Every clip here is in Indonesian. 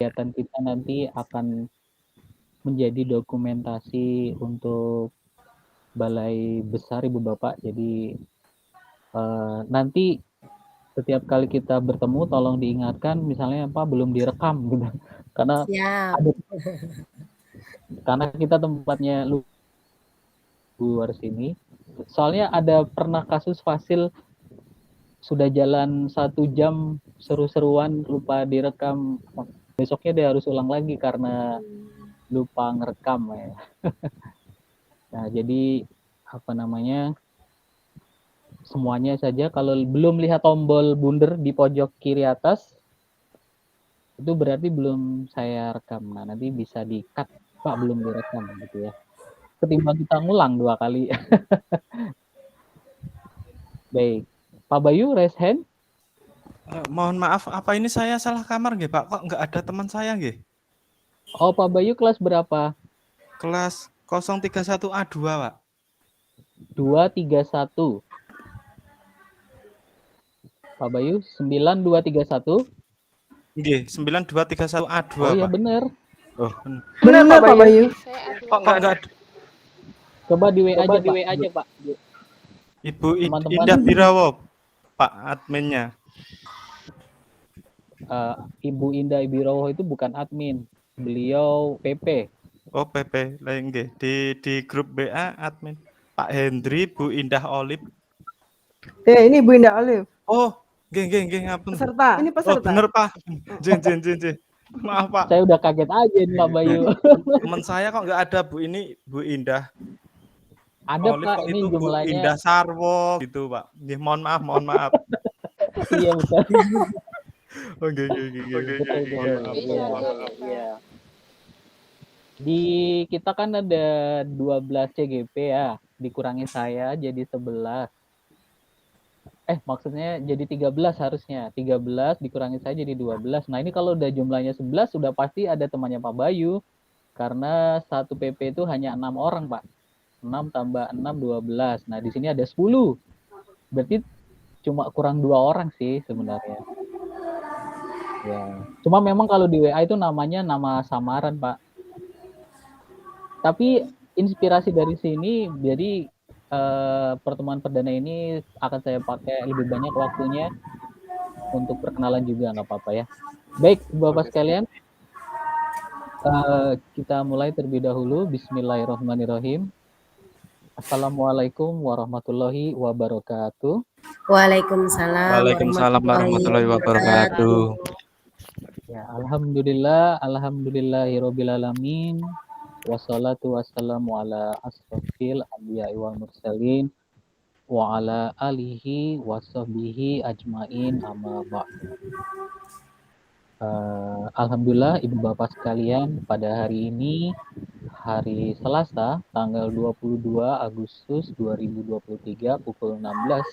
kegiatan kita nanti akan menjadi dokumentasi untuk Balai Besar Ibu Bapak. Jadi nanti setiap kali kita bertemu tolong diingatkan misalnya apa belum direkam gitu. Karena Siap. ada karena kita tempatnya luar sini. Soalnya ada pernah kasus Fasil sudah jalan 1 jam seru-seruan lupa direkam. Besoknya dia harus ulang lagi karena lupa ngerekam ya. Nah, jadi apa namanya? Semuanya saja kalau belum lihat tombol bundar di pojok kiri atas itu berarti belum saya rekam. Nah, nanti bisa di-cut, Pak belum direkam gitu ya. Ketimbang kita ngulang 2 kali. Baik. Pak Bayu raise hand. Mohon maaf, apa ini saya salah kamar nggih, Pak? Kok nggak ada teman saya nggih? Oh, Pak Bayu kelas berapa? Kelas 031A2, Pak. 231. Pak Bayu 9231. Nggih, 9231A2, Oh iya Pak. bener. Oh, Bener Pak Bayu. kok nggak ada Coba di WA Coba aja, di Pak. WA aja, Pak. Ibu Teman-teman. Indah Birawo, Pak adminnya. Ibu Indah Ibirowo itu bukan admin. Beliau PP. Oh, PP lain nggih. Di grup BA admin Pak Hendri, Bu Indah Olip. Ini Bu Indah Olive. Oh, nggih ngapun. Peserta. Ini Oh, peserta. bener, Pak. Jin. Maaf, Pak. Saya udah kaget aja nih Pak Bayu. Teman saya kok nggak ada Bu ini, Bu Indah. Ada Olip Pak, kok ini itu Bu jumlahnya. Indah Sarwo gitu, Pak. Nggih, mohon maaf. Iya betul. Oh, nggih. Iya. Di kita kan ada 12 CGP ya, dikurangi saya jadi 11. Maksudnya jadi 13 harusnya. 13 dikurangi saya jadi 12. Nah, ini kalau udah jumlahnya 11 sudah pasti ada temannya Pak Bayu. Karena satu PP itu hanya 6 orang, Pak. 6 tambah 6 12. Nah, di sini ada 10. Berarti cuma kurang 2 orang sih sebenarnya. Ya. Cuma memang kalau di WA itu namanya nama samaran, Pak. Tapi inspirasi dari sini jadi pertemuan perdana ini akan saya pakai lebih banyak waktunya untuk perkenalan juga, nggak apa-apa ya. Baik, Bapak sekalian, kita mulai terlebih dahulu. Bismillahirrahmanirrahim. Assalamualaikum warahmatullahi wabarakatuh. Waalaikumsalam warahmatullahi wabarakatuh. Ya, alhamdulillahirobbilalamin. Wassalatu wassalamu ala asrofil anbiya'i wal mursalin wa ala alihi wasahbihi ajmain amma ba'du. Alhamdulillah Ibu Bapak sekalian, pada hari ini hari Selasa tanggal 22 Agustus 2023 pukul 16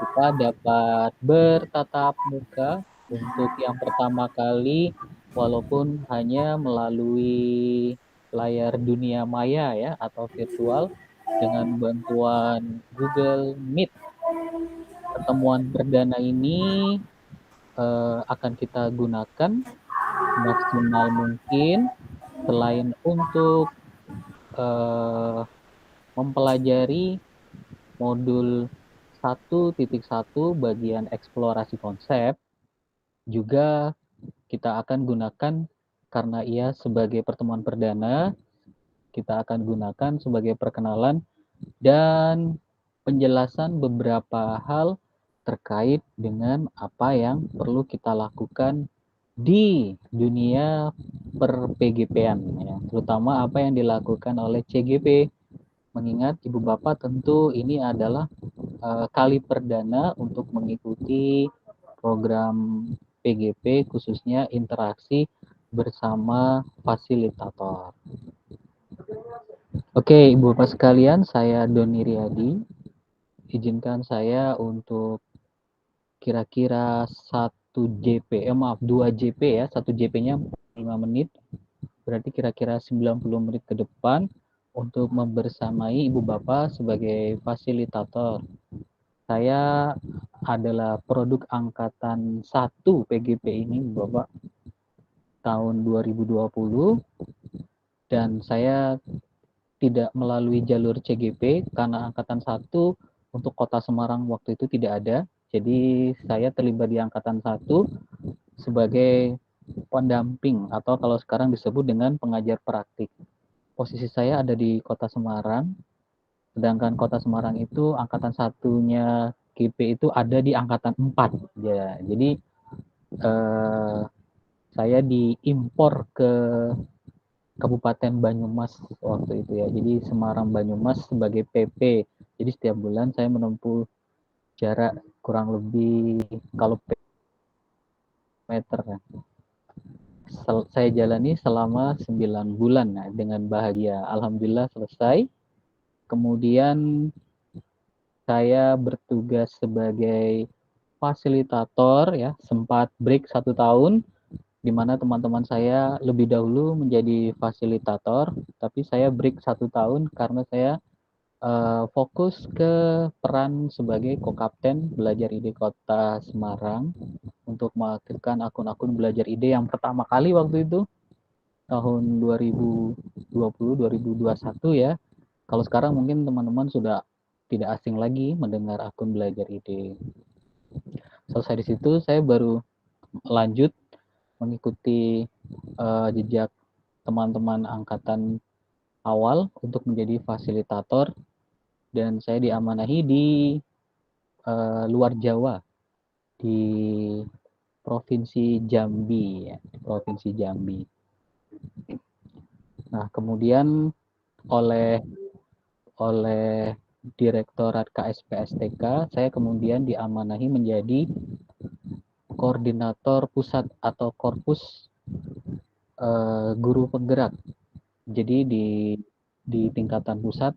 kita dapat bertatap muka untuk yang pertama kali walaupun hanya melalui layar dunia maya ya atau virtual dengan bantuan Google Meet. Pertemuan perdana ini akan kita gunakan maksimal mungkin selain untuk mempelajari modul 1.1 bagian eksplorasi konsep, juga kita akan gunakan karena ia sebagai pertemuan perdana, kita akan gunakan sebagai perkenalan dan penjelasan beberapa hal terkait dengan apa yang perlu kita lakukan di dunia per PGP-an ya, terutama apa yang dilakukan oleh CGP. Mengingat Ibu Bapak tentu ini adalah kali perdana untuk mengikuti program PGP khususnya interaksi bersama fasilitator. Oke, Ibu Bapak sekalian, saya Doni Riyadi. Izinkan saya untuk kira-kira 2 JP ya, 1 JP-nya 5 menit. Berarti kira-kira 90 menit ke depan untuk membersamai Ibu Bapak sebagai fasilitator. Saya adalah produk angkatan 1 PGP ini, Bapak. tahun 2020 dan saya tidak melalui jalur CGP karena angkatan 1 untuk Kota Semarang waktu itu tidak ada. Jadi saya terlibat di angkatan 1 sebagai pendamping atau kalau sekarang disebut dengan pengajar praktik. Posisi saya ada di Kota Semarang, sedangkan Kota Semarang itu angkatan 1-nya GP itu ada di angkatan 4. Ya, jadi saya diimpor ke Kabupaten Banyumas waktu itu ya. Jadi Semarang Banyumas sebagai PP. Jadi setiap bulan saya menempuh jarak kurang lebih kalau meter ya. Saya jalani selama 9 bulan nah, dengan bahagia. Alhamdulillah selesai. Kemudian saya bertugas sebagai fasilitator ya, sempat break 1 tahun di mana teman-teman saya lebih dahulu menjadi fasilitator, tapi saya break 1 tahun karena saya fokus ke peran sebagai co-kapten belajar ide Kota Semarang untuk mengaktifkan akun-akun belajar ide yang pertama kali waktu itu tahun 2020-2021 ya. Kalau sekarang mungkin teman-teman sudah tidak asing lagi mendengar akun belajar ide. Selesai di situ saya baru lanjut mengikuti jejak teman-teman angkatan awal untuk menjadi fasilitator dan saya diamanahi di luar Jawa di Provinsi Jambi ya, di Provinsi Jambi. Nah, kemudian oleh Direktorat KSPSTK, saya kemudian diamanahi menjadi koordinator pusat atau korpus guru penggerak. Jadi di tingkatan pusat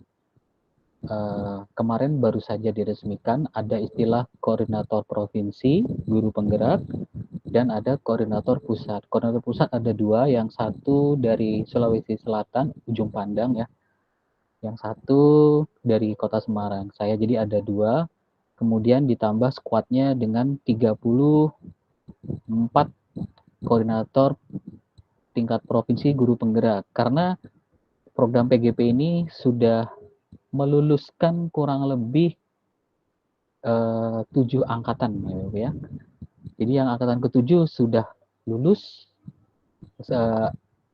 kemarin baru saja diresmikan ada istilah koordinator provinsi guru penggerak dan ada koordinator pusat. Koordinator pusat ada 2, yang satu dari Sulawesi Selatan ujung Pandang ya, yang satu dari Kota Semarang. Saya jadi ada 2, kemudian ditambah skuadnya dengan 34 koordinator tingkat provinsi guru penggerak. Karena program PGP ini sudah meluluskan kurang lebih 7 angkatan ya. Jadi yang angkatan ke-7 sudah lulus,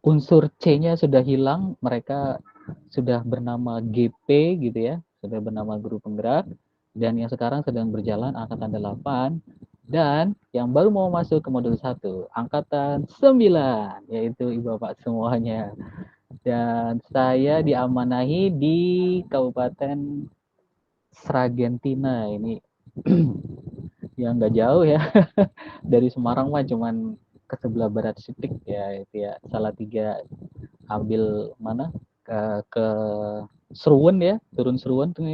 unsur C-nya sudah hilang, mereka sudah bernama GP gitu ya, sudah bernama guru penggerak, dan yang sekarang sedang berjalan angkatan 8, dan yang baru mau masuk ke modul 1, angkatan 9, yaitu ibu bapak semuanya. Dan saya diamanahi di Kabupaten Sragentina ini yang nggak jauh ya dari Semarang mah cuman ke sebelah barat sitik ya itu ya, Salatiga ambil mana ke Seruwen ya, turun Seruwen tuh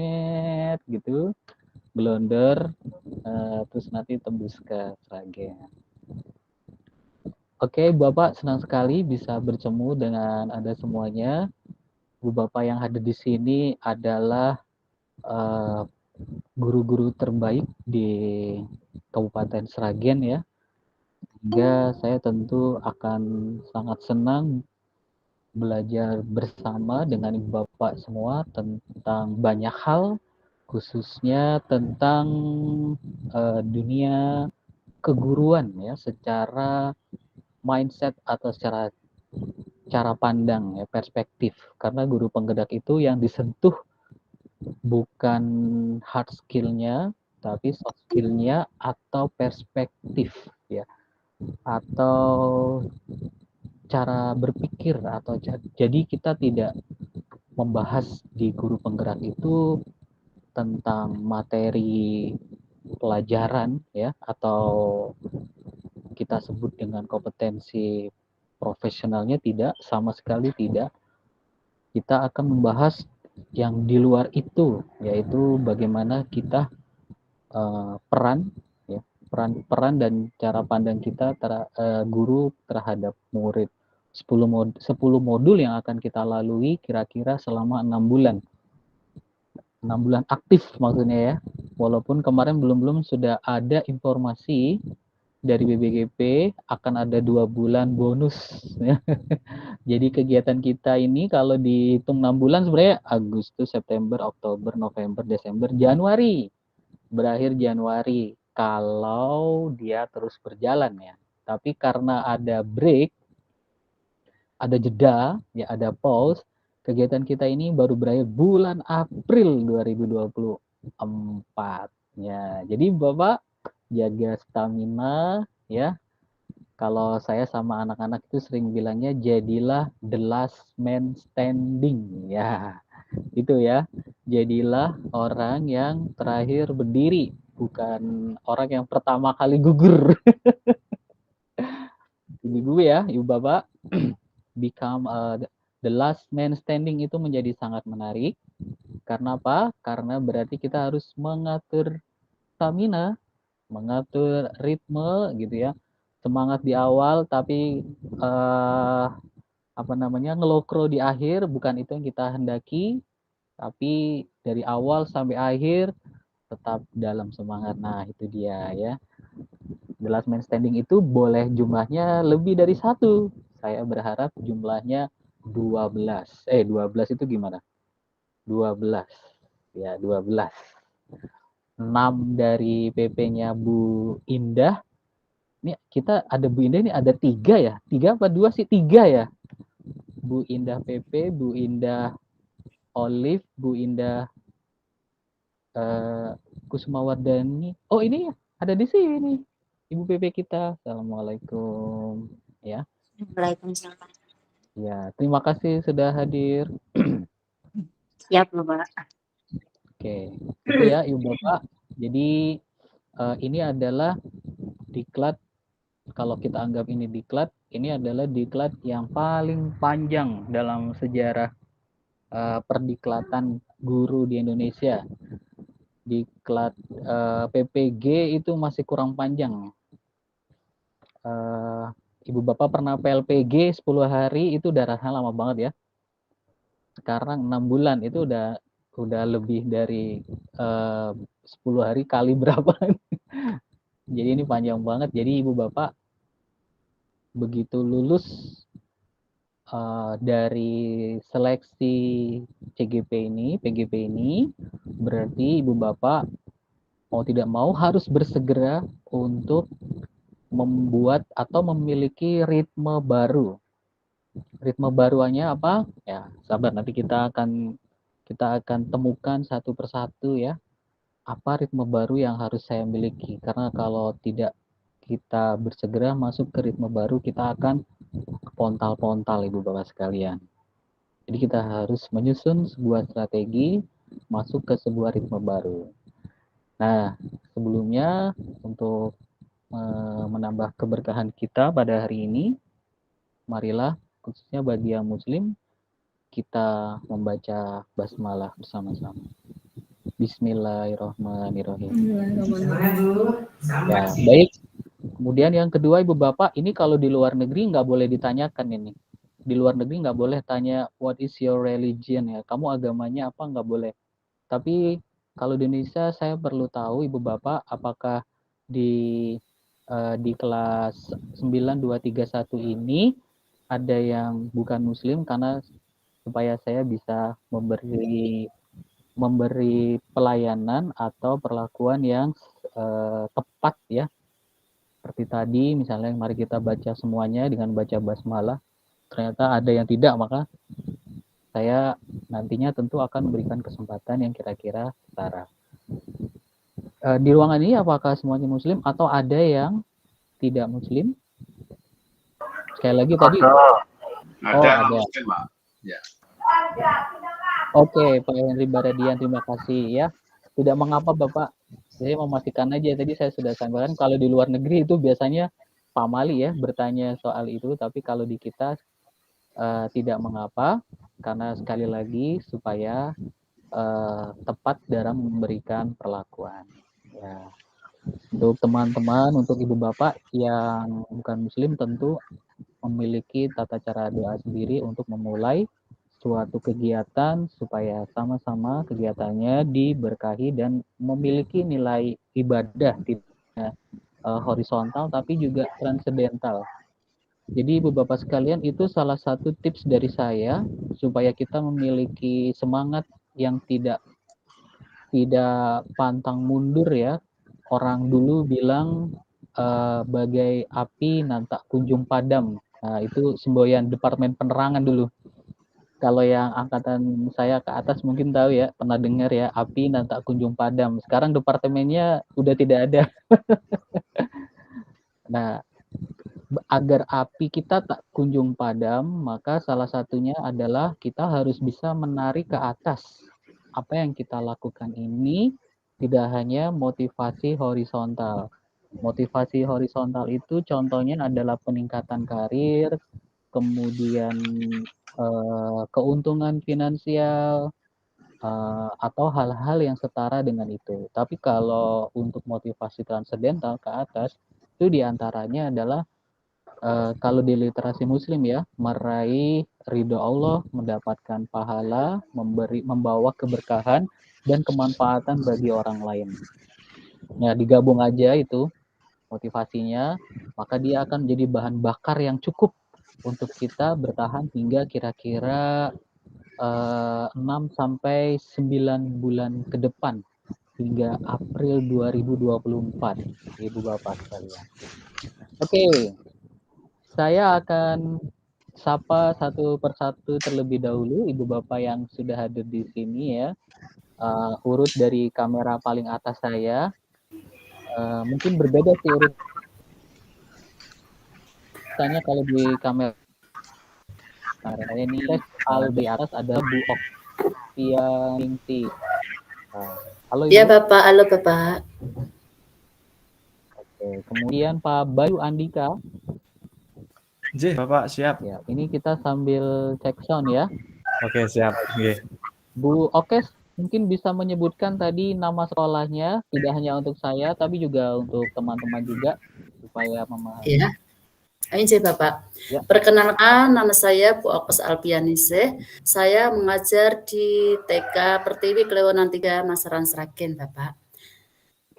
gitu, Blonder terus nanti tembus ke Sragen. Oke, Bapak senang sekali bisa bertemu dengan Anda semuanya. Bu Bapak yang hadir di sini adalah guru-guru terbaik di Kabupaten Sragen ya. Sehingga saya tentu akan sangat senang belajar bersama dengan Ibu Bapak semua tentang banyak hal, khususnya tentang dunia keguruan ya, secara mindset atau secara cara pandang ya, perspektif. Karena guru penggerak itu yang disentuh bukan hard skill-nya, tapi soft skill-nya atau perspektif ya, atau cara berpikir atau jadi kita tidak membahas di guru penggerak itu tentang materi pelajaran ya, atau kita sebut dengan kompetensi profesionalnya, tidak, sama sekali tidak. Kita akan membahas yang di luar itu, yaitu bagaimana kita peran ya, peran dan cara pandang kita guru terhadap murid. 10 modul yang akan kita lalui kira-kira selama 6 bulan. 6 bulan aktif maksudnya ya. Walaupun kemarin belum sudah ada informasi dari BBGP akan ada 2 bulan bonus. Jadi kegiatan kita ini kalau dihitung 6 bulan sebenarnya Agustus, September, Oktober, November, Desember, Januari. Berakhir Januari kalau dia terus berjalan ya. Tapi karena ada break, ada jeda, ya ada pause, kegiatan kita ini baru berakhir bulan April 2024. Ya, jadi Bapak jaga stamina ya. Kalau saya sama anak-anak itu sering bilangnya jadilah the last man standing ya. Itu ya. Jadilah orang yang terakhir berdiri, bukan orang yang pertama kali gugur. Ibu ya, Ibu Bapak, become the last man standing itu menjadi sangat menarik. Karena apa? Karena berarti kita harus mengatur stamina, mengatur ritme gitu ya. Semangat di awal tapi ngelokro di akhir, bukan itu yang kita hendaki, tapi dari awal sampai akhir tetap dalam semangat. Nah, itu dia ya. The last man standing itu boleh jumlahnya lebih dari 1. Saya berharap jumlahnya 12. 12 itu gimana? 12. Ya, 12. 6 dari PP-nya Bu Indah. Ini kita ada Bu Indah ini ada 3 ya? 3 apa 2 sih? 3 ya? Bu Indah PP, Bu Indah Olive, Bu Indah Kusumawardani. Oh, ini ada di sini. Ibu PP kita. Assalamualaikum. Ya. Waalaikumsalam. Ya, terima kasih sudah hadir. Siap, Bapak. Oke. Itu ya, Ibu Bapak. Jadi ini adalah diklat, kalau kita anggap ini diklat, ini adalah diklat yang paling panjang dalam sejarah perdiklatan guru di Indonesia. Diklat PPG itu masih kurang panjang. Ibu Bapak pernah PLPG 10 hari itu udah rasanya lama banget ya. Sekarang 6 bulan itu udah lebih dari 10 hari kali berapa. Jadi ini panjang banget. Jadi Ibu Bapak begitu lulus dari seleksi CGP ini, PGP ini, berarti Ibu Bapak mau tidak mau harus bersegera untuk membuat atau memiliki ritme baru. Ritme baruannya apa? Ya, sabar, nanti kita akan temukan satu persatu ya. Apa ritme baru yang harus saya miliki? Karena kalau tidak kita bersegera masuk ke ritme baru, kita akan pontal-pontal Ibu Bapak sekalian. Jadi kita harus menyusun sebuah strategi masuk ke sebuah ritme baru. Nah, sebelumnya untuk menambah keberkahan kita pada hari ini, marilah khususnya bagi yang muslim kita membaca basmalah bersama-sama. Bismillahirrahmanirrahim. Ya, baik. Kemudian yang kedua Ibu Bapak, ini kalau di luar negeri nggak boleh ditanyakan ini. Di luar negeri nggak boleh tanya what is your religion ya. Kamu agamanya apa, nggak boleh. Tapi kalau di Indonesia saya perlu tahu Ibu Bapak apakah di kelas 9231 ini ada yang bukan muslim, karena supaya saya bisa memberi pelayanan atau perlakuan yang tepat ya. Seperti tadi misalnya mari kita baca semuanya dengan baca basmalah. Ternyata ada yang tidak, maka saya nantinya tentu akan memberikan kesempatan yang kira-kira setara. Di ruangan ini apakah semuanya muslim atau ada yang tidak muslim? Sekali lagi tadi. Ada. Muslim, Pak. Ya. Oke, Pak Henry Baradian, terima kasih ya. Tidak mengapa Bapak, saya memastikan aja, tadi saya sudah sampaikan kalau di luar negeri itu biasanya Pak Mali ya bertanya soal itu, tapi kalau di kita tidak mengapa, karena sekali lagi supaya tepat dalam memberikan perlakuan. Ya. Untuk teman-teman, untuk ibu bapak yang bukan muslim tentu memiliki tata cara doa sendiri untuk memulai suatu kegiatan supaya sama-sama kegiatannya diberkahi dan memiliki nilai ibadah, tidak horizontal tapi juga transendental. Jadi Ibu Bapak sekalian, itu salah satu tips dari saya supaya kita memiliki semangat yang tidak pantang mundur ya. Orang dulu bilang bagai api nantak kunjung padam. Nah, itu semboyan Departemen Penerangan dulu. Kalau yang angkatan saya ke atas mungkin tahu ya, pernah dengar ya, api nantak kunjung padam. Sekarang departemennya udah tidak ada. Nah, agar api kita tak kunjung padam, maka salah satunya adalah kita harus bisa menarik ke atas. Apa yang kita lakukan ini tidak hanya motivasi horizontal. Motivasi horizontal itu contohnya adalah peningkatan karir, kemudian keuntungan finansial, atau hal-hal yang setara dengan itu. Tapi kalau untuk motivasi transendental ke atas, itu diantaranya adalah kalau di literasi muslim ya, meraih ridho Allah, mendapatkan pahala, membawa keberkahan dan kemanfaatan bagi orang lain. Nah, digabung aja itu motivasinya, maka dia akan menjadi bahan bakar yang cukup untuk kita bertahan hingga kira-kira 6 sampai 9 bulan ke depan hingga April 2024, Ibu Bapak sekalian. Oke, saya akan sapa satu persatu terlebih dahulu Ibu Bapak yang sudah hadir di sini ya. Urut dari kamera paling atas saya. Mungkin berbeda sih urutannya kalau di kamera saya ini di atas ada Bu Oktia Ningsi. Halo Ibu. Iya Bapak, halo Bapak. Oke, kemudian Pak Bayu Andika. Nggih, Bapak siap. Ya, ini kita sambil cek sound ya. Oke, siap. Nggih. Bu Okes mungkin bisa menyebutkan tadi nama sekolahnya, tidak hanya untuk saya tapi juga untuk teman-teman juga supaya memahami. Ya. Izin Bapak. Ya. Perkenalkan, nama saya Bu Okes Alpianise. Saya mengajar di TK Pertiwi Klewonan 3 Masaran Sragen, Bapak.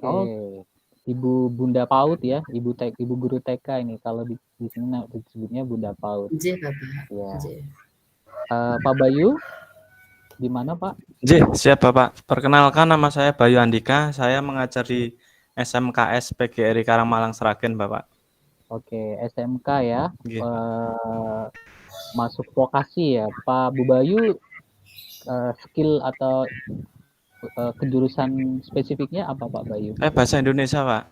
Oke. Ibu Bunda PAUD ya, Ibu guru TK ini kalau di sini disebutnya Bunda PAUD. Izin Bapak. Ya. Izin. Pak Bayu, di mana Pak? Nggih, siap Bapak. Perkenalkan, nama saya Bayu Andika. Saya mengajar di SMKS PGRI Karangmalang Sragen, Bapak. Oke, SMK ya. Nggih. Masuk vokasi ya, Pak Bu Bayu. Skill atau kejurusan spesifiknya apa Pak Bayu? Bahasa Indonesia, Pak.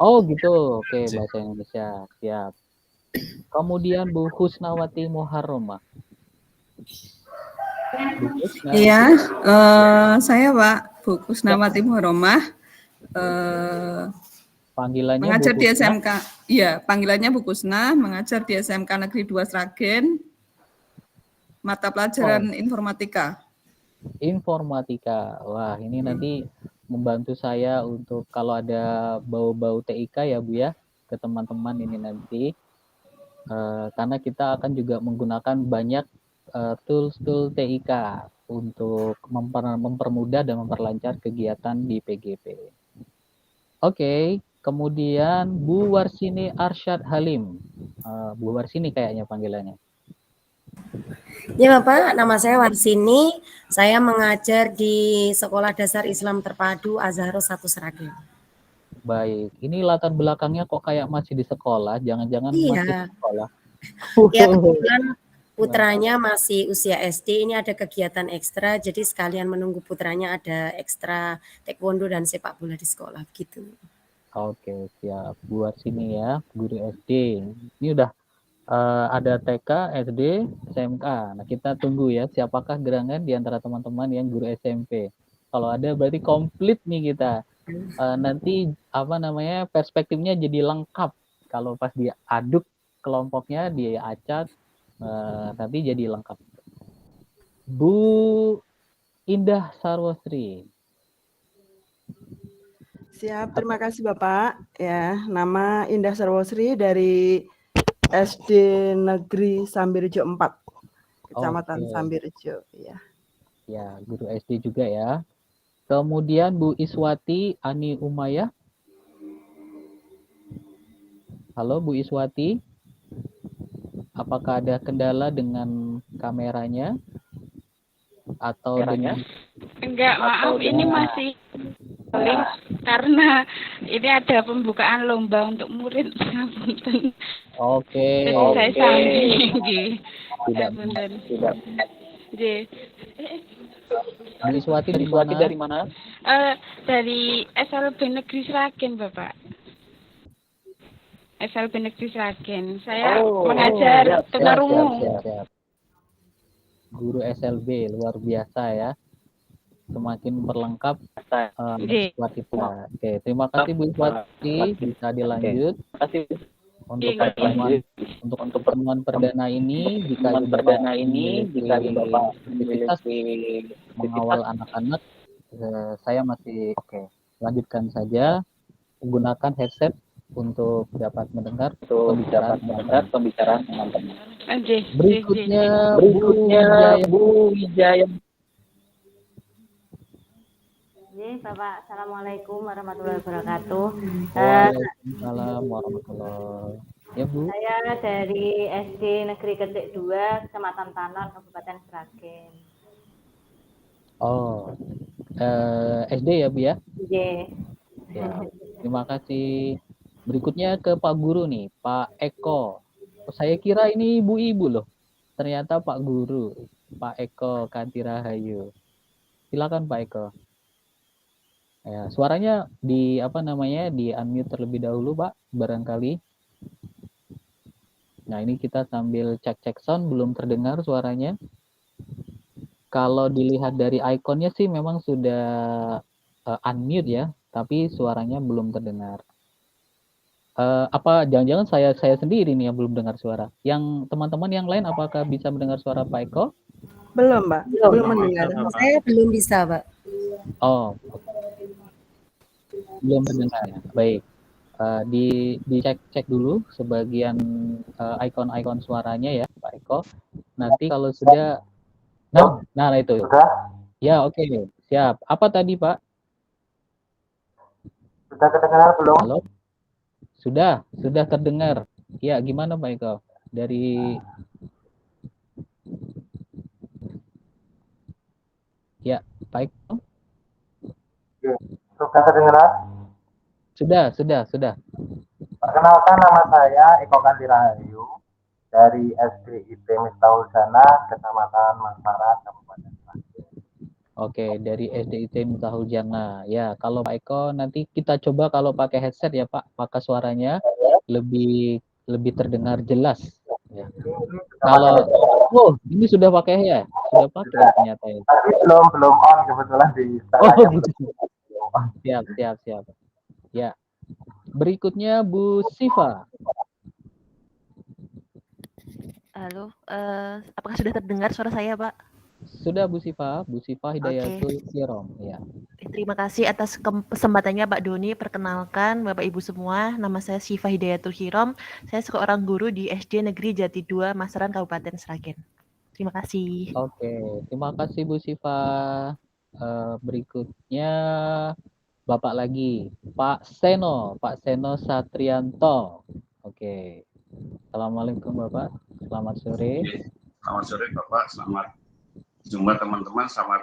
Oh gitu, oke, Nggih. bahasa Indonesia, siap. Kemudian Bu Husnawati Muharromah. Bu Husna, Iya, saya Pak Bu Kusnawati Muharromah, panggilannya mengajar Bu di Husna. SMK. Iya, panggilannya Bu Kusna, mengajar di SMK Negeri 2 Sragen, mata pelajaran informatika. Informatika. Wah, ini nanti membantu saya untuk kalau ada bau-bau TIK ya Bu ya, ke teman-teman ini nanti. Karena kita akan juga menggunakan banyak tools-tools TIK untuk mempermudah dan memperlancar kegiatan di PGP. Oke, kemudian Bu Warsini Arsyad Halim. Bu Warsini kayaknya panggilannya. Ya Bapak, nama saya Warsini. Saya mengajar di Sekolah Dasar Islam Terpadu Azharus 1 Sragen. Baik, ini latar belakangnya kok kayak masih di sekolah, jangan-jangan Iya. masih di sekolah. Ya kebetulan putranya masih usia SD, ini ada kegiatan ekstra, jadi sekalian menunggu putranya ada ekstra taekwondo dan sepak bola di sekolah gitu. Oke, siap. Buat sini ya, guru SD. Ini udah ada TK, SD, SMK. Nah, kita tunggu ya, siapakah gerangan di antara teman-teman yang guru SMP. Kalau ada berarti komplit nih kita. Nanti apa namanya perspektifnya jadi lengkap. Kalau pas diaduk kelompoknya, diacak, nanti jadi lengkap. Bu Indah Sarwasri. Siap, terima kasih Bapak. Ya, nama Indah Sarwasri dari SD Negeri Sambirjo 4, Kecamatan Oke. Sambirjo. Ya. Ya, guru SD juga ya. Kemudian Bu Iswati Ani Umayah. Halo Bu Iswati, apakah ada kendala dengan kameranya atau dengan Enggak, maaf, ini masih link karena ini ada pembukaan lomba untuk murid. Punten. Oke, Jadi saya sandi nggih. tidak Punten. Nggih. Bu Iswati dari mana? Dari SLB Negeri Sragen, Bapak. SLB Negeri Sragen. Saya mengajar tunarungu. Siap. Guru SLB luar biasa ya. Semakin memperlengkap Nggih. buat kita. Oke, terima kasih Bu Iswati, bisa dilanjut. Untuk pertemuan perdana ini, jika Bapak memiliki mengawal anak-anak, saya masih lanjutkan saja. Gunakan headset untuk dapat mendengar pembicaraan teman-teman. Berikutnya Bu Wijaya. Bapak, Assalamualaikum warahmatullahi wabarakatuh. Waalaikumsalam warahmatullahi. Ya Bu. Saya dari SD Negeri Ketik 2, Kecamatan Tanor, Kabupaten Sragen. SD ya Bu ya? Iya. Ya, terima kasih. Berikutnya ke Pak Guru nih, Pak Eko. Saya kira ini ibu-ibu loh. Ternyata Pak Guru, Pak Eko Kantirahayu. Silakan Pak Eko. Ya, suaranya di unmute terlebih dahulu, Pak, barangkali. Nah, ini kita sambil cek sound, belum terdengar suaranya. Kalau dilihat dari ikonnya sih memang sudah unmute ya, tapi suaranya belum terdengar. Apa jangan-jangan saya sendiri nih yang belum dengar suara? Yang teman-teman yang lain apakah bisa mendengar suara Pak Eko? Belum, Mbak. Belum mendengar. Saya belum bisa, Pak. Oh, belum mendengar ya. Baik. Dicek dulu sebagian ikon-ikon suaranya ya, Pak Eko. Nanti kalau sudah, nah itu. Ya, oke. Siap. Apa tadi, Pak? Sudah terdengar belum? Halo? Sudah terdengar. Ya, gimana Pak Eko? Dari ya, Pak Eko? Sudah terdengar? Sudah. Perkenalkan, nama saya Eko Kantirahayu dari SDIT Miftahul Jannah, Kecamatan Masaran, Kabupaten Sragen. Oke, dari SDIT Miftahul Jannah. Ya, kalau Pak Eko nanti kita coba kalau pakai headset ya Pak, maka suaranya lebih terdengar jelas. Ya. Kalau ini sudah pakai ya? Sudah pakai ternyata ya. Tapi belum on kebetulan di gitu. Siap. Ya. Berikutnya Bu Siva. Halo, apakah sudah terdengar suara saya, Pak? Sudah Bu Siva Hidayatul Hirom. Ya. Terima kasih atas kesempatannya Pak Doni. Perkenalkan Bapak Ibu semua, nama saya Siva Hidayatul Hirom. Saya seorang guru di SD Negeri Jati 2, Masaran, Kabupaten Sragen. Terima kasih. Oke, terima kasih Bu Siva. Berikutnya Bapak lagi, Pak Seno Satrianto. Oke. Assalamualaikum Bapak. Selamat sore. Selamat sore Bapak, selamat jumpa teman-teman, selamat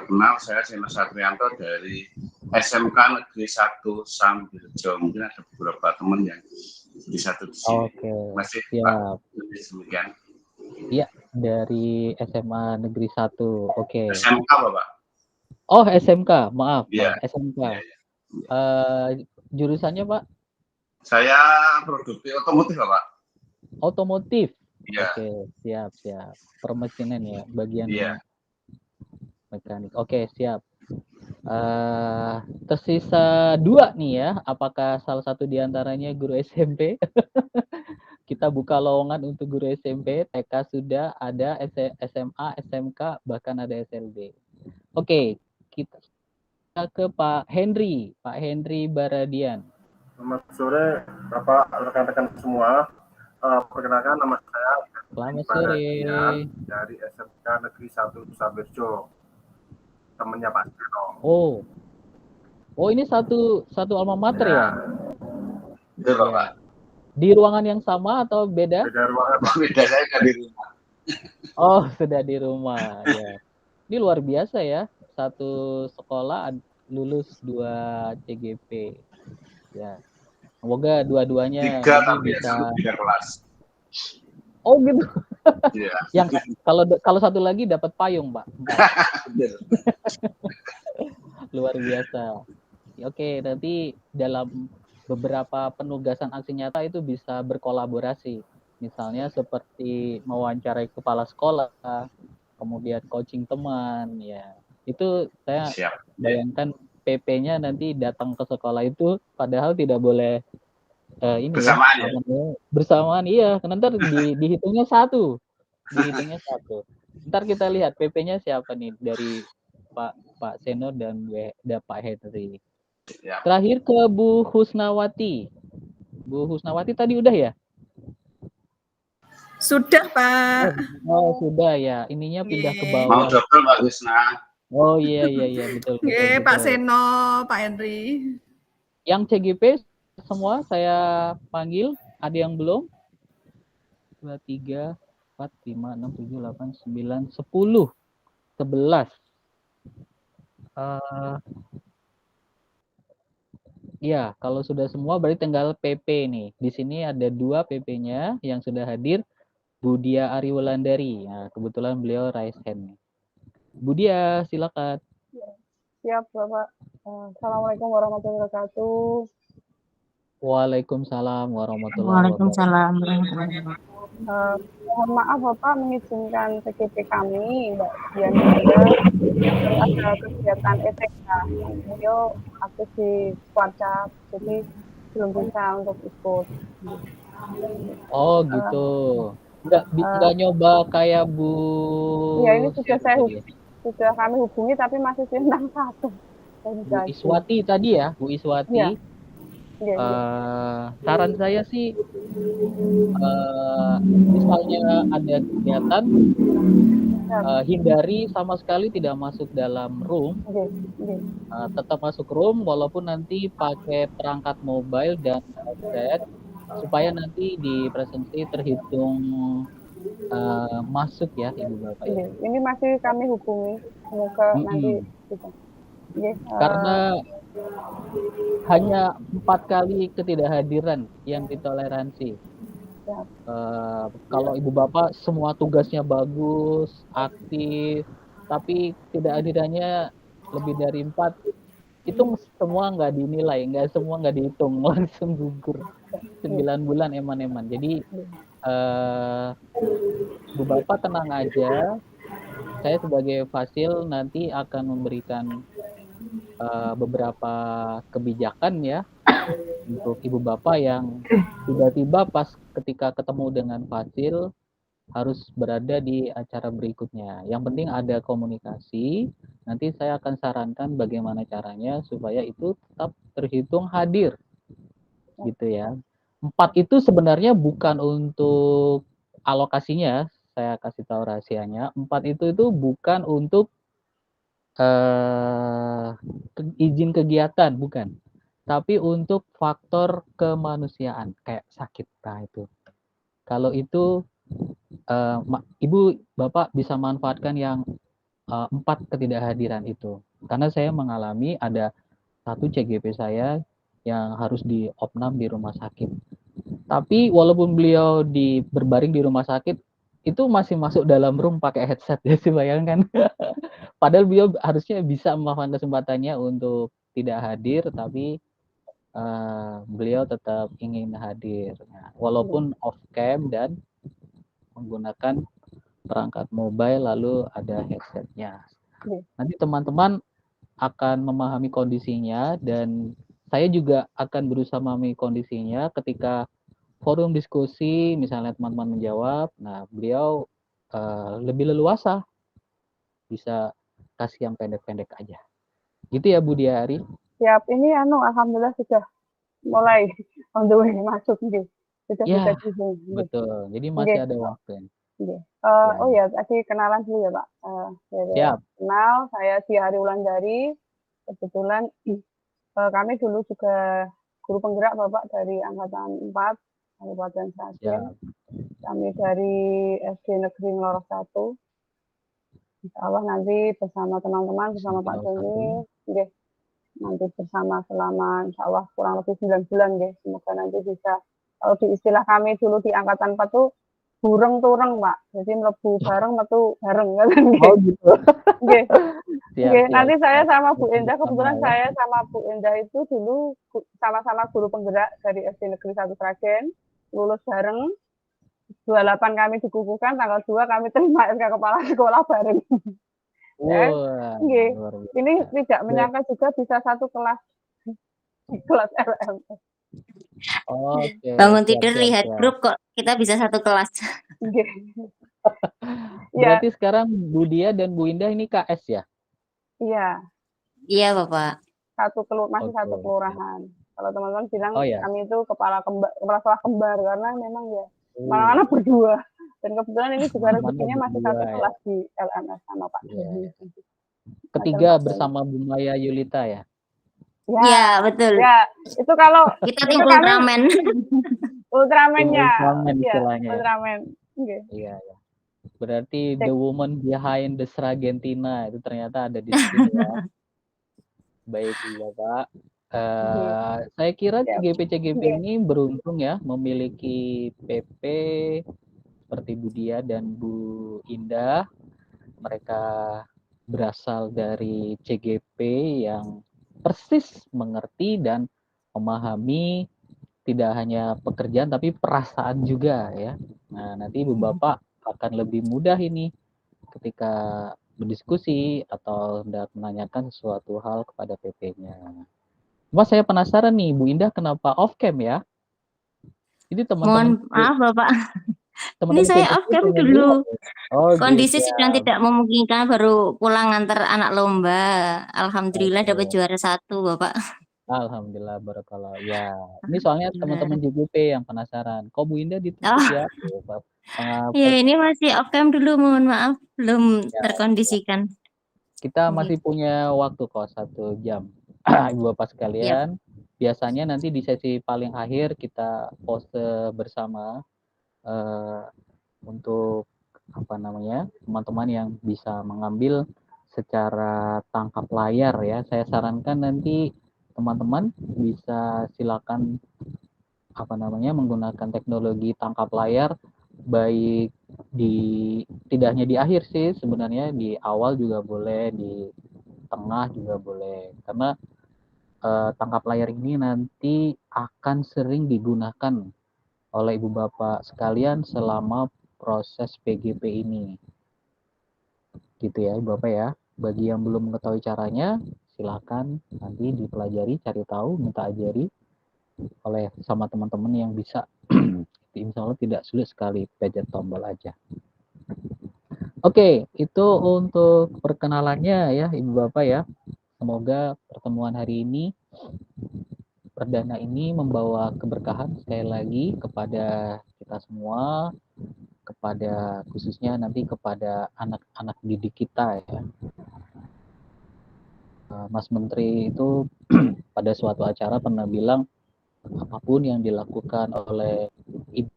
kenal, saya Seno Satrianto dari SMK Negeri 1 Sambirjo. Mungkin ada beberapa teman yang di satu di sini. Oke. Masih siap. Pak, demikian. Iya, dari SMA Negeri 1. Oke. SMK Bapak. Oh, SMK, maaf. Iya. SMK. Ya. Jurusannya Pak? Saya produksi otomotif Bapak. Otomotif. Iya. Oke, siap. Permesinan ya, bagian mekanik. Oke, siap. Tersisa 2 nih ya. Apakah salah satu diantaranya guru SMP? Kita buka lowongan untuk guru SMP, TK sudah ada, SMA, SMK, bahkan ada SLB. Oke, kita ke Pak Henry Baradian. Selamat sore Bapak, rekan-rekan semua. Perkenalkan, nama saya Selamat sore dari SMK Negeri 1 Sambirjo, temannya Pak Seno. Oh ini satu alma mater ya? Betul Bapak. Di ruangan yang sama atau beda? Beda ruangan. Beda, saya nggak di rumah. Oh, sudah di rumah. Ya. Ini luar biasa ya. Satu sekolah lulus 2 CGP. Ya. Semoga dua-duanya 3 nanti tapi bisa. satu beda kelas. Oh gitu. Iya. Yang kalau satu lagi dapat payung, Pak. Luar biasa. Oke, nanti dalam beberapa penugasan aksi nyata itu bisa berkolaborasi. Misalnya seperti mewawancarai kepala sekolah, kemudian coaching teman, ya. Itu saya bayangkan PP-nya nanti datang ke sekolah itu padahal tidak boleh ini bersamaan ya, bersamaan, iya, nanti dihitungnya satu. Ntar kita lihat PP-nya siapa nih dari Pak Seno dan Pak Henry. Ya. Terakhir ke Bu Husnawati. Bu Husnawati tadi udah ya? Sudah, Pak. Oh, sudah ya. Ininya pindah ke bawah. Mau double Mbak Husna. Oh iya betul. Pak Seno, Pak Henry. Yang CGP semua saya panggil, ada yang belum? 2, 3, 4, 5, 6, 7, 8, 9, 10, 11. Ya, kalau sudah semua berarti tinggal PP nih. Di sini ada 2 PP-nya yang sudah hadir, Bu Dia Ariwulandari. Nah, kebetulan beliau raise hand. Bu Dia, silakan. Siap, Bapak. Assalamualaikum warahmatullahi wabarakatuh. Waalaikumsalam warahmatullahi wabarakatuh. Mohon maaf Bapak mengizinkan TGP kami, Mbak Dian ada kegiatan ETK. Beliau aktif di WhatsApp, jadi belum bisa untuk ikut. Oh gitu. Nggak nyoba kayak Bu. Iya, ini sudah kami hubungi tapi masih bintang 1. Bu Iswati tadi ya, Bu Iswati. Iya. Saran saya sih, misalnya ada kegiatan, hindari sama sekali tidak masuk dalam room. Tetap masuk room, walaupun nanti pakai perangkat mobile dan headset, supaya nanti di presensi terhitung masuk ya, Ibu Bapak. Ini masih kami hubungi, semoga nanti bisa. Karena hanya 4 kali ketidakhadiran yang ditoleransi. Kalau Ibu Bapak semua tugasnya bagus, aktif, tapi ketidakhadirannya lebih dari 4, itu semua nggak dinilai, semua nggak dihitung, langsung gugur 9 bulan eman-eman. Jadi Ibu Bapak tenang aja, saya sebagai fasil nanti akan memberikan beberapa kebijakan ya untuk Ibu Bapak yang tiba-tiba pas ketika ketemu dengan fasil harus berada di acara berikutnya. Yang penting ada komunikasi. Nanti saya akan sarankan bagaimana caranya supaya itu tetap terhitung hadir, gitu ya. 4 itu sebenarnya bukan untuk alokasinya, saya kasih tahu rahasianya. 4 itu bukan untuk izin kegiatan, bukan, tapi untuk faktor kemanusiaan kayak sakit. Nah itu, kalau itu Ibu Bapak bisa manfaatkan yang 4 ketidakhadiran itu, karena saya mengalami ada 1 CGP saya yang harus di opnam di rumah sakit, tapi walaupun beliau berbaring di rumah sakit itu masih masuk dalam room pakai headset ya, sih bayangkan. Padahal beliau harusnya bisa memanfaatkan kesempatannya untuk tidak hadir, tapi beliau tetap ingin hadir. Nah, walaupun off cam dan menggunakan perangkat mobile lalu ada headsetnya. Nanti teman-teman akan memahami kondisinya dan saya juga akan berusaha memahami kondisinya ketika forum diskusi, misalnya teman-teman menjawab, nah beliau lebih leluasa, bisa kasih yang pendek-pendek aja. Gitu ya Bu Diari? Siap, ini alhamdulillah sudah mulai on the way masuk nih. Sudah ya, bisa dihubungi. Betul, jadi masih ada waktu. Oh ya, tadi kenalan dulu ya Pak. Siap. Kenal, saya Dia Ariwulandari. Kebetulan kami dulu juga guru penggerak Bapak dari Angkatan 4. Kabupaten Siap. Sragen. Kami dari SD Negeri Ngloro 1. Insya Allah nanti bersama teman-teman, bersama Pak Doni, nggih, nanti bersama selama insya Allah kurang lebih 9 bulan, nggih. Semoga nanti bisa, kalau di istilah kami dulu di Angkatan 4 tuh, bureng tureng, Pak. Jadi mlebu bareng, metu bareng, ngoten nggih. Oh gitu. Nggih. Siap, Nggih, siap, nanti saya siap. sama Bu Bersama Endah, kebetulan ya. saya sama Bu Endah itu dulu sama-sama guru penggerak dari SD Negeri 1 Sragen, lulus bareng. 28 kami dikukuhkan, tanggal 2 kami terima SK kepala sekolah bareng. Ya, Wah, nggih. luar biasa. Ini tidak menyangka juga bisa satu kelas di kelas LMS. Oke, Bangun siap, tidur siap, lihat siap. grup kok kita bisa satu kelas. Nggih. Berarti sekarang Bu Dia dan Bu Indah ini KS ya? Iya, Iya, Bapak. masih satu Oke. kelurahan. Kalau teman-teman bilang Oh ya. kami itu kepala sekolah kembar karena memang ya Oh. mana-mana berdua. Dan kebetulan ini juga Mana-mana rezekinya masih berdua, satu ya. kelas di LMS sama Pak Iya, Doni. iya. Macam Ketiga Pak Doni. bersama Bu Maya Yulita ya? Ya, Iya, betul. ya, itu kalau Kita itu tim kami Ultraman. Ultraman-nya, Ultraman ya, istilahnya ya. Ultraman. Nggih. Iya, iya. Berarti the woman behind the Sragentina itu ternyata ada di sini ya. Baik, Bapak. Saya kira CGP ini beruntung ya memiliki PP seperti Bu Dia dan Bu Indah. Mereka berasal dari CGP yang persis mengerti dan memahami tidak hanya pekerjaan tapi perasaan juga ya. Nah, nanti Ibu Bapak akan lebih mudah ini ketika berdiskusi atau hendak menanyakan sesuatu hal kepada PP-nya. Cuma saya penasaran nih, Bu Indah kenapa off cam ya? Ini teman-teman Mohon maaf, Bapak. Ini teman-teman saya PP off cam pengen dulu. lihat. Oh, Kondisi gitu. sedang tidak memungkinkan, baru pulang antar anak lomba. Alhamdulillah dapat Oke. juara 1, Bapak. Alhamdulillah barakallah. Ya, ini soalnya teman-teman JGP yang penasaran. Kok Bu Indah ditutup Oh, ya? ya ini masih off cam dulu, mohon maaf, belum Ya, terkondisikan. kita Nggih. masih punya waktu kok 1 jam. Ibu Bapak Siap. sekalian, biasanya nanti di sesi paling akhir kita pose bersama untuk apa namanya teman-teman yang bisa mengambil secara tangkap layar ya. Saya sarankan nanti teman-teman bisa silakan apa namanya menggunakan teknologi tangkap layar, baik di tidak hanya di akhir sih sebenarnya, di awal juga boleh, di tengah juga boleh, karena tangkap layar ini nanti akan sering digunakan oleh Ibu Bapak sekalian selama proses PGP ini. Gitu ya Ibu Bapak ya. Bagi yang belum mengetahui caranya, silakan nanti dipelajari, cari tahu, minta ajari oleh sama teman-teman yang bisa. Insya Allah tidak sulit sekali, pencet tombol aja. Oke, itu untuk perkenalannya ya Ibu Bapak ya. Semoga pertemuan hari ini perdana ini membawa keberkahan sekali lagi kepada kita semua, kepada khususnya nanti kepada anak-anak didik kita ya. Mas Menteri itu pada suatu acara pernah bilang apapun yang dilakukan oleh ibu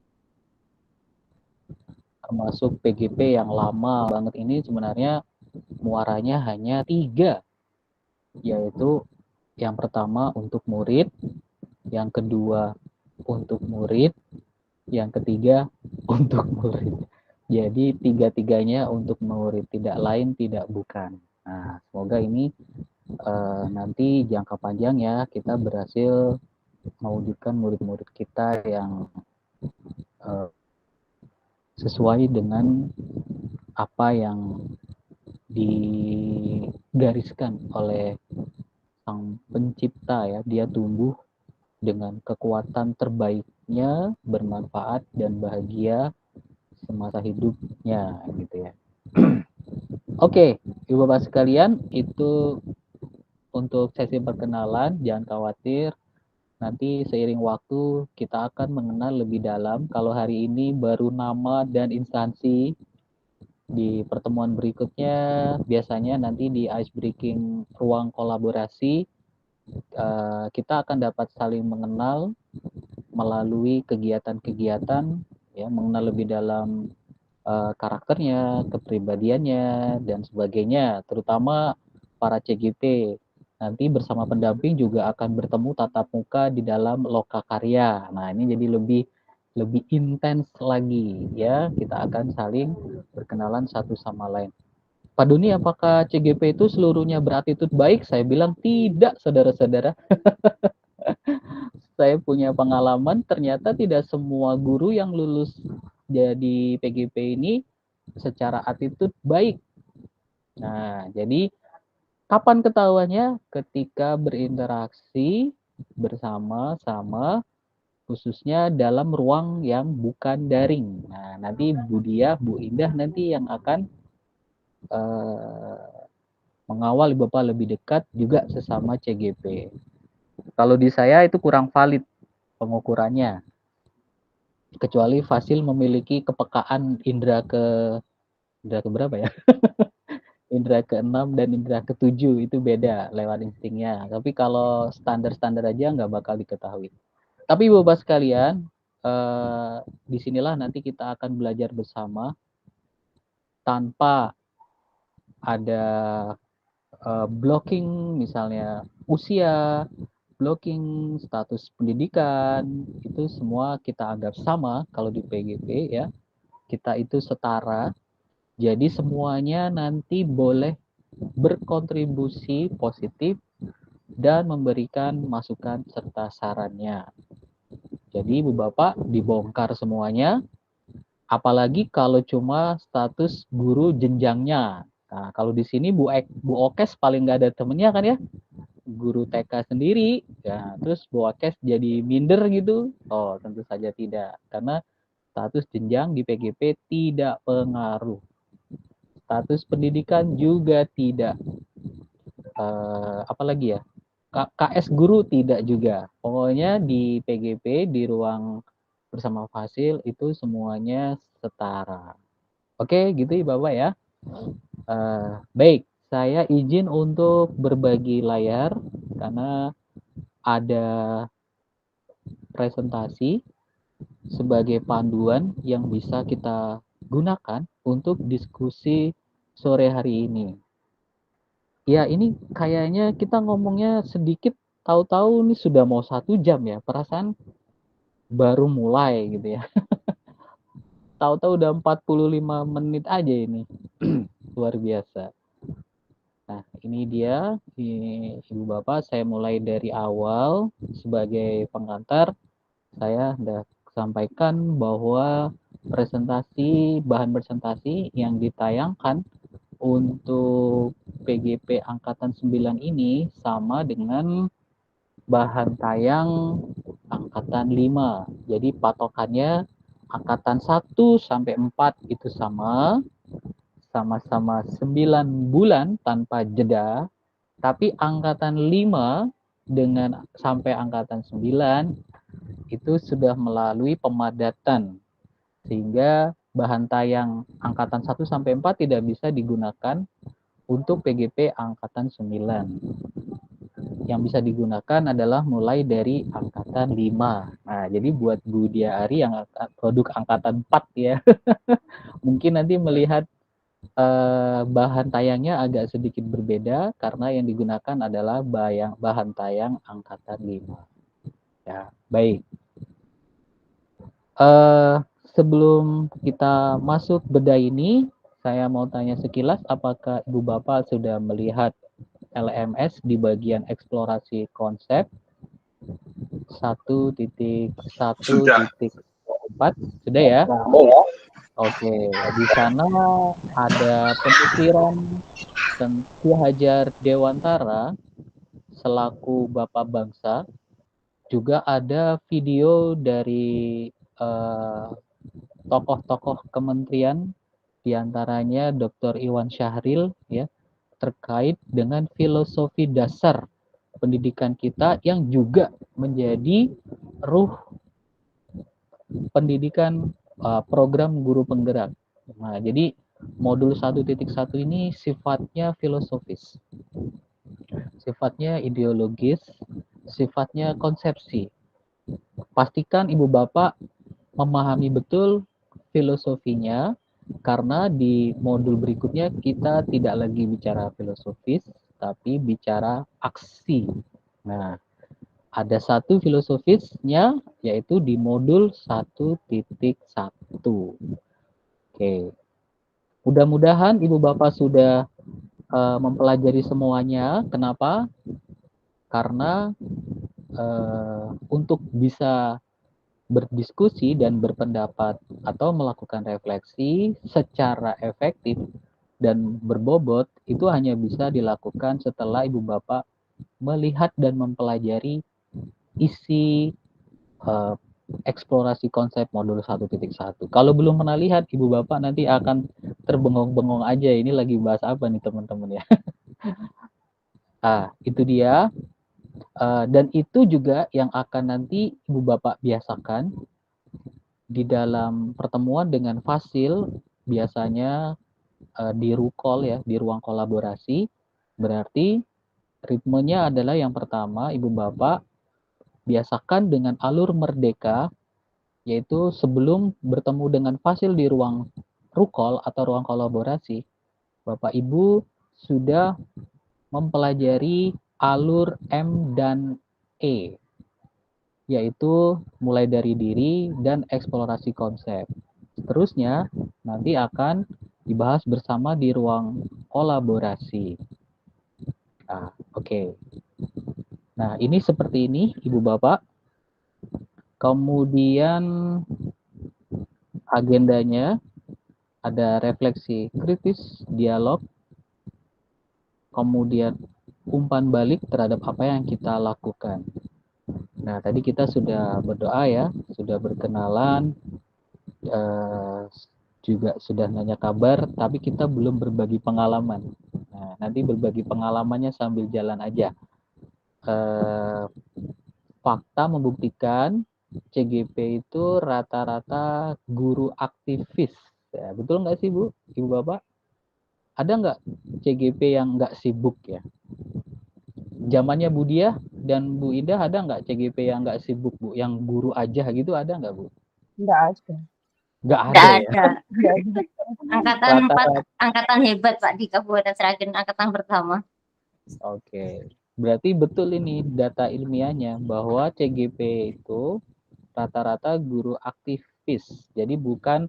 termasuk PGP yang lama banget ini sebenarnya muaranya hanya 3, yaitu yang pertama untuk murid, yang kedua untuk murid, yang ketiga untuk murid. Jadi 3-tiganya untuk murid, tidak lain tidak bukan. Nah, semoga ini nanti jangka panjang ya kita berhasil mewujudkan murid-murid kita yang sesuai dengan apa yang digariskan oleh Sang Pencipta ya. Dia tumbuh dengan kekuatan terbaiknya, bermanfaat dan bahagia semasa hidupnya gitu ya. Oke, Ibu Bapak sekalian, itu untuk sesi perkenalan. Jangan khawatir, nanti seiring waktu kita akan mengenal lebih dalam. Kalau hari ini baru nama dan instansi, di pertemuan berikutnya biasanya nanti di ice breaking ruang kolaborasi kita akan dapat saling mengenal melalui kegiatan-kegiatan ya, mengenal lebih dalam karakternya, kepribadiannya dan sebagainya, terutama para CGP. Nanti bersama pendamping juga akan bertemu tatap muka di dalam lokakarya. Nah, ini jadi lebih intens lagi ya, kita akan saling berkenalan satu sama lain. Pak Doni, apakah CGP itu seluruhnya beratitude baik? Saya bilang tidak, saudara-saudara. Saya punya pengalaman, ternyata tidak semua guru yang lulus jadi PGP ini secara attitude baik. Nah, jadi kapan ketahuannya? Ketika berinteraksi bersama-sama, khususnya dalam ruang yang bukan daring. Nah, nanti Bu Dia, Bu Indah nanti yang akan mengawal Bapak lebih dekat juga sesama CGP. Kalau di saya itu kurang valid pengukurannya. Kecuali Fasil memiliki kepekaan indera ke berapa ya? Indera ke-6 dan indera ke-7 itu beda lewat instingnya. Tapi kalau standar-standar aja nggak bakal diketahui. Tapi Bapak sekalian, disinilah nanti kita akan belajar bersama tanpa ada blocking, misalnya usia, blocking status pendidikan, itu semua kita anggap sama kalau di PGP ya. Kita itu setara. Jadi semuanya nanti boleh berkontribusi positif dan memberikan masukan serta sarannya. Jadi Ibu Bapak dibongkar semuanya, apalagi kalau cuma status guru jenjangnya. Nah, kalau di sini Bu Okes paling nggak ada temennya kan ya? Guru TK sendiri, ya, terus Bu Okes jadi minder gitu? Oh, tentu saja tidak, karena status jenjang di PGP tidak pengaruh. Status pendidikan juga tidak. Apalagi ya? KS guru tidak juga. Pokoknya di PGP, di ruang bersama Fasil itu semuanya setara. Oke, gitu ya Bapak ya. Baik, saya izin untuk berbagi layar karena ada presentasi sebagai panduan yang bisa kita gunakan untuk diskusi sore hari ini. Ya, ini kayaknya kita ngomongnya sedikit, tahu-tahu ini sudah mau 1 jam ya, perasaan baru mulai gitu ya. Tahu-tahu udah 45 menit aja ini. Luar biasa. Nah, ini dia, Ibu Bapak, saya mulai dari awal sebagai pengantar. Saya sudah sampaikan bahwa bahan presentasi yang ditayangkan untuk PGP Angkatan 9 ini sama dengan bahan tayang Angkatan 5. Jadi patokannya Angkatan 1 sampai 4 itu sama-sama 9 bulan tanpa jeda, tapi Angkatan 5 dengan sampai Angkatan 9 itu sudah melalui pemadatan, sehingga bahan tayang Angkatan 1 sampai 4 tidak bisa digunakan untuk PGP Angkatan 9. Yang bisa digunakan adalah mulai dari Angkatan 5. Nah, jadi buat Bu Dia Ari yang produk Angkatan 4 ya, mungkin nanti melihat bahan tayangnya agak sedikit berbeda karena yang digunakan adalah bahan tayang Angkatan 5. Ya, baik. Sebelum kita masuk bedah ini, saya mau tanya sekilas, apakah Ibu Bapak sudah melihat LMS di bagian eksplorasi konsep 1.1.4? Sudah ya? Oke, di sana ada pemikiran Ki Hajar Dewantara selaku Bapak Bangsa. Juga ada video dari tokoh-tokoh kementerian, diantaranya Dr. Iwan Syahril ya, terkait dengan filosofi dasar pendidikan kita yang juga menjadi ruh pendidikan program guru penggerak. Nah, jadi modul 1.1 ini sifatnya filosofis, sifatnya ideologis, sifatnya konsepsi. pastikan ibu bapak memahami betul filosofinya, karena di modul berikutnya kita tidak lagi bicara filosofis, tapi bicara aksi. Nah, ada satu filosofisnya, yaitu di modul 1.1. Oke. Mudah-mudahan ibu bapak sudah mempelajari semuanya. Kenapa? Karena untuk bisa berdiskusi dan berpendapat atau melakukan refleksi secara efektif dan berbobot itu hanya bisa dilakukan setelah ibu bapak melihat dan mempelajari isi eksplorasi konsep modul 1.1. Kalau belum pernah lihat, ibu bapak nanti akan terbengong-bengong aja, ini lagi bahas apa nih teman-teman ya. Itu dia. Dan itu juga yang akan nanti ibu bapak biasakan di dalam pertemuan dengan Fasil, biasanya di RUKOL ya, di ruang kolaborasi. Berarti ritmenya adalah yang pertama, ibu bapak biasakan dengan alur merdeka, yaitu sebelum bertemu dengan Fasil di ruang RUKOL atau ruang kolaborasi, bapak ibu sudah mempelajari alur M dan E, yaitu mulai dari diri dan eksplorasi konsep. Seterusnya nanti akan dibahas bersama di ruang kolaborasi. Oke. Nah, ini seperti ini ibu bapak. Kemudian agendanya ada refleksi kritis, dialog, kemudian umpan balik terhadap apa yang kita lakukan. Nah, tadi kita sudah berdoa ya, sudah berkenalan, juga sudah nanya kabar, tapi kita belum berbagi pengalaman. Nah, nanti berbagi pengalamannya sambil jalan aja. Fakta membuktikan CGP itu rata-rata guru aktivis. Ya, betul nggak sih Bu, Ibu Bapak? Ada nggak CGP yang nggak sibuk ya? Zamannya Bu Diah dan Bu Indah ada nggak CGP yang nggak sibuk Bu? Yang guru aja gitu ada nggak Bu? Enggak ada. Nggak ada Nggak ya? ada. Angkatan 4, angkatan hebat Pak di Kabupaten Sragen, angkatan pertama. Oke. Berarti betul ini data ilmiahnya bahwa CGP itu rata-rata guru aktivis. Jadi bukan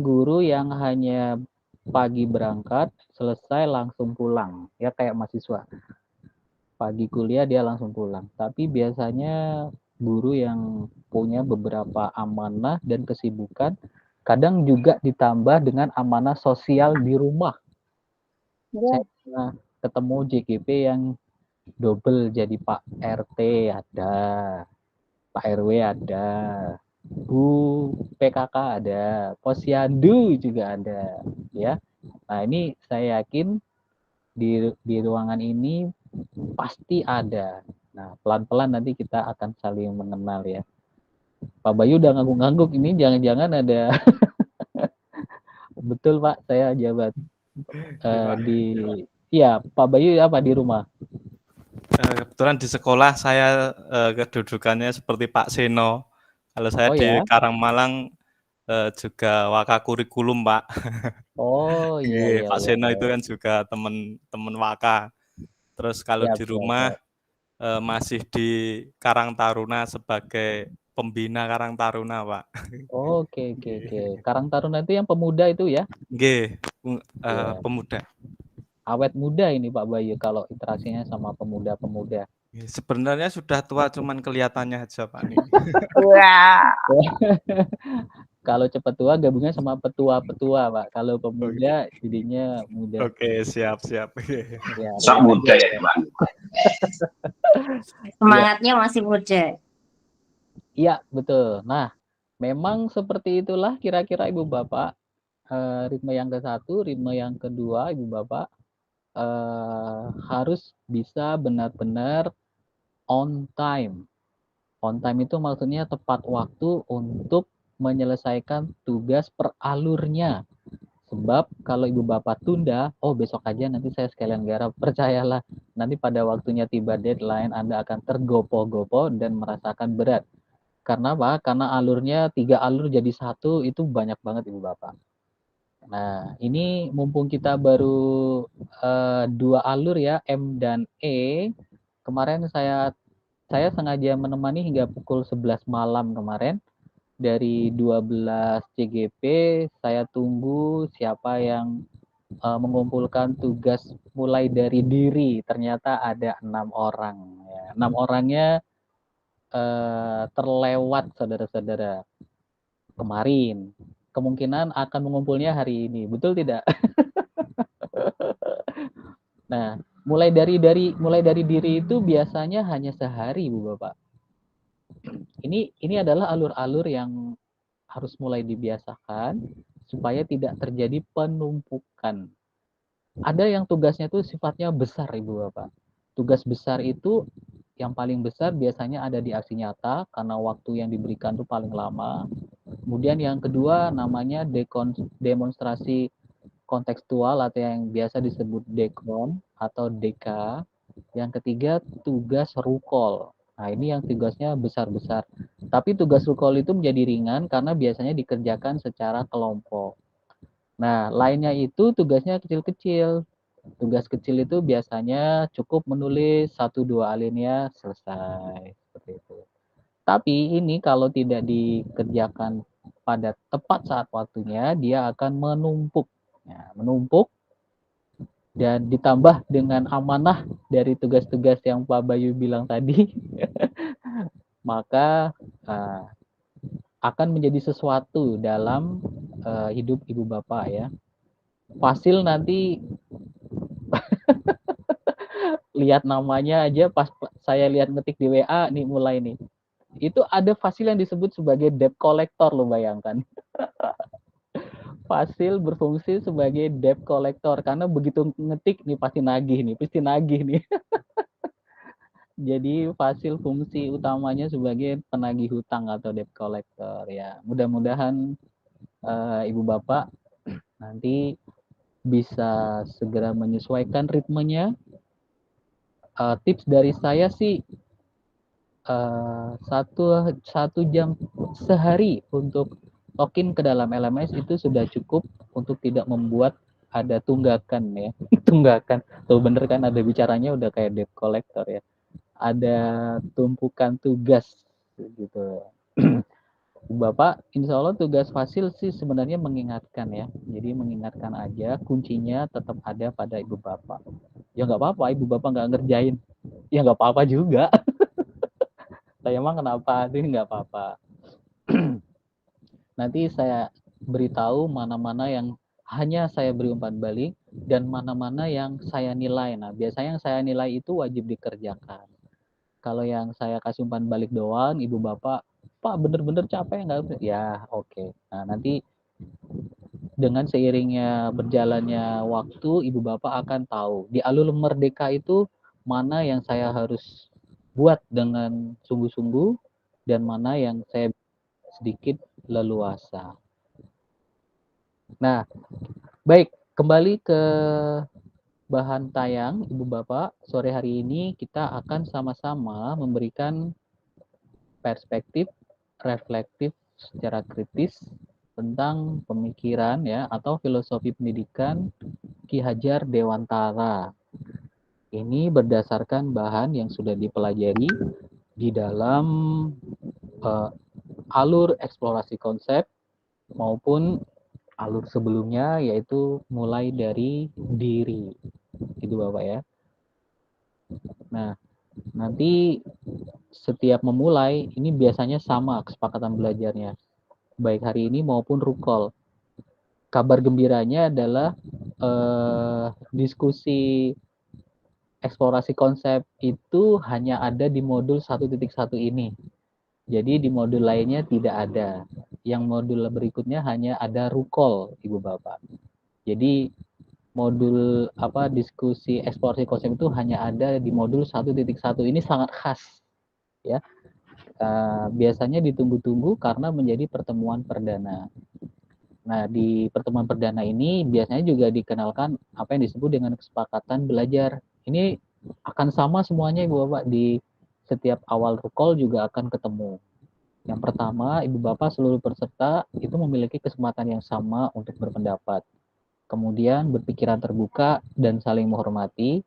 guru yang hanya pagi berangkat, selesai langsung pulang. Ya kayak mahasiswa. Pagi kuliah dia langsung pulang. Tapi biasanya guru yang punya beberapa amanah dan kesibukan, kadang juga ditambah dengan amanah sosial di rumah. Ya. Saya ketemu JGP yang double, jadi Pak RT ada, Pak RW ada, Bu PKK ada, Posyandu juga ada, ya. Nah, ini saya yakin di ruangan ini pasti ada. Nah, pelan-pelan nanti kita akan saling mengenal ya. Pak Bayu udah ngangguk-ngangguk, ini jangan-jangan ada betul Pak, saya jabat iya Pak Bayu apa di rumah? Kebetulan di sekolah saya kedudukannya seperti Pak Seno. Kalau saya Oh di ya? Karangmalang juga waka kurikulum Pak. Oh iya. Pak Seno itu kan juga teman waka. Terus kalau di rumah masih di Karang Taruna sebagai pembina Karang Taruna Pak. Oke. Karang Taruna itu yang pemuda itu ya? Nggih, pemuda. Awet muda ini Pak Bayu kalau interaksinya sama pemuda-pemuda. Sebenarnya sudah tua, cuman kelihatannya aja Pak nih. Kalau cepat tua gabungnya sama petua-petua Pak. Kalau pemuda jadinya muda. Oke, siap. Ya, Sok muda ya Pak. Semangatnya masih muda. Iya, betul. Nah, memang seperti itulah kira-kira Ibu Bapak. Ritme yang ke-1, ritme yang kedua Ibu Bapak harus bisa benar-benar on time. On time itu maksudnya tepat waktu untuk menyelesaikan tugas per alurnya. Sebab kalau Ibu Bapak tunda, besok aja nanti saya sekalian garap. Percayalah, nanti pada waktunya tiba deadline Anda akan tergopoh-gopoh dan merasakan berat. Karena apa? Karena alurnya 3 alur jadi 1 itu banyak banget Ibu Bapak. Nah, ini mumpung kita baru 2 alur ya, M dan E. Kemarin saya sengaja menemani hingga pukul 11 malam kemarin. Dari 12 CGP saya tunggu siapa yang mengumpulkan tugas mulai dari diri. Ternyata ada 6 orang ya. 6 orangnya terlewat saudara-saudara kemarin. Kemungkinan akan mengumpulnya hari ini. Betul tidak? Nah, mulai dari diri itu biasanya hanya sehari, Bu Bapak. Ini adalah alur-alur yang harus mulai dibiasakan supaya tidak terjadi penumpukan. Ada yang tugasnya itu sifatnya besar, Ibu Bapak. Tugas besar itu yang paling besar biasanya ada di aksi nyata karena waktu yang diberikan itu paling lama. Kemudian yang kedua namanya demonstrasi kontekstual atau yang biasa disebut dekon atau DK. Yang ketiga tugas rukol. Nah, ini yang tugasnya besar-besar. Tapi tugas rukol itu menjadi ringan karena biasanya dikerjakan secara kelompok. Nah, lainnya itu tugasnya kecil-kecil. Tugas kecil itu biasanya cukup menulis 1-2 alinea selesai. Seperti itu. Tapi ini kalau tidak dikerjakan pada tepat saat waktunya, dia akan menumpuk. Ya, menumpuk dan ditambah dengan amanah dari tugas-tugas yang Pak Bayu bilang tadi, maka akan menjadi sesuatu dalam hidup Ibu Bapak ya. Fasil nanti lihat namanya aja pas saya lihat ngetik di WA nih mulai nih. Itu ada fasil yang disebut sebagai debt collector lo bayangkan. Fasil berfungsi sebagai debt collector karena begitu ngetik nih pasti nagih nih. Jadi fasil fungsi utamanya sebagai penagih hutang atau debt collector ya. Mudah-mudahan Ibu Bapak nanti bisa segera menyesuaikan ritmenya. Tips dari saya sih satu jam sehari untuk login ke dalam LMS itu sudah cukup untuk tidak membuat ada tunggakan ya. Tunggakan. Tuh bener kan ada bicaranya udah kayak debt collector ya. Ada tumpukan tugas gitu. Bapak, insya Allah tugas fasil sih sebenarnya mengingatkan ya. Jadi mengingatkan aja, kuncinya tetap ada pada Ibu Bapak. Ya nggak apa-apa, Ibu Bapak nggak ngerjain. Ya nggak apa-apa juga. Saya emang kenapa? Ini nggak apa-apa. Nanti saya beritahu mana-mana yang hanya saya beri umpan balik dan mana-mana yang saya nilai. Nah, biasanya yang saya nilai itu wajib dikerjakan. Kalau yang saya kasih umpan balik doang, Ibu Bapak, Pak bener-bener capek nggak? Ya, oke. Nah, nanti dengan seiringnya berjalannya waktu, Ibu Bapak akan tahu di alur merdeka itu mana yang saya harus buat dengan sungguh-sungguh dan mana yang saya sedikit leluasa. Nah, baik, kembali ke bahan tayang Ibu Bapak. Sore hari ini kita akan sama-sama memberikan perspektif reflektif secara kritis tentang pemikiran ya atau filosofi pendidikan Ki Hajar Dewantara. Ini berdasarkan bahan yang sudah dipelajari di dalam alur eksplorasi konsep maupun alur sebelumnya yaitu mulai dari diri. Itu Bapak ya. Nah, nanti setiap memulai ini biasanya sama kesepakatan belajarnya. Baik hari ini maupun rukol. Kabar gembiranya adalah diskusi eksplorasi konsep itu hanya ada di modul 1.1 ini. Jadi di modul lainnya tidak ada. Yang modul berikutnya hanya ada rukol, Ibu Bapak. Jadi modul diskusi eksplorasi konsep itu hanya ada di modul 1.1. Ini sangat khas ya. Biasanya ditunggu-tunggu karena menjadi pertemuan perdana. Nah, di pertemuan perdana ini biasanya juga dikenalkan apa yang disebut dengan kesepakatan belajar. Ini akan sama semuanya Ibu Bapak, di setiap awal rukol juga akan ketemu. Yang pertama, Ibu Bapak seluruh peserta itu memiliki kesempatan yang sama untuk berpendapat. Kemudian berpikiran terbuka dan saling menghormati,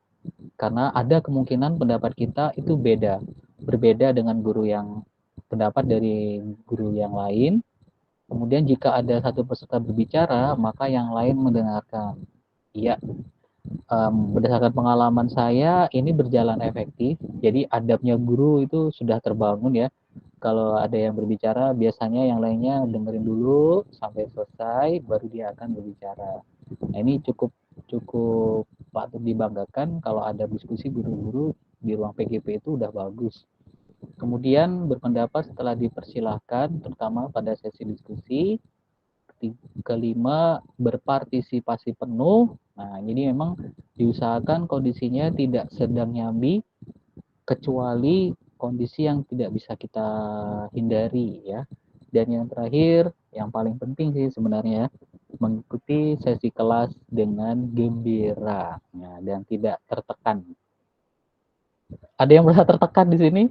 karena ada kemungkinan pendapat kita itu berbeda dengan guru yang pendapat dari guru yang lain. Kemudian jika ada satu peserta berbicara, maka yang lain mendengarkan. Iya, berdasarkan pengalaman saya ini berjalan efektif. Jadi adabnya guru itu sudah terbangun ya. Kalau ada yang berbicara, biasanya yang lainnya dengerin dulu sampai selesai, baru dia akan berbicara. Nah, ini cukup patut dibanggakan kalau ada diskusi guru-guru di ruang PGP itu udah bagus. Kemudian berpendapat setelah dipersilahkan, terutama pada sesi diskusi. Kelima, berpartisipasi penuh. Nah, jadi memang diusahakan kondisinya tidak sedang nyambi, kecuali kondisi yang tidak bisa kita hindari ya. Dan yang terakhir, yang paling penting sih sebenarnya, mengikuti sesi kelas dengan gembira dan tidak tertekan. Ada yang merasa tertekan di sini?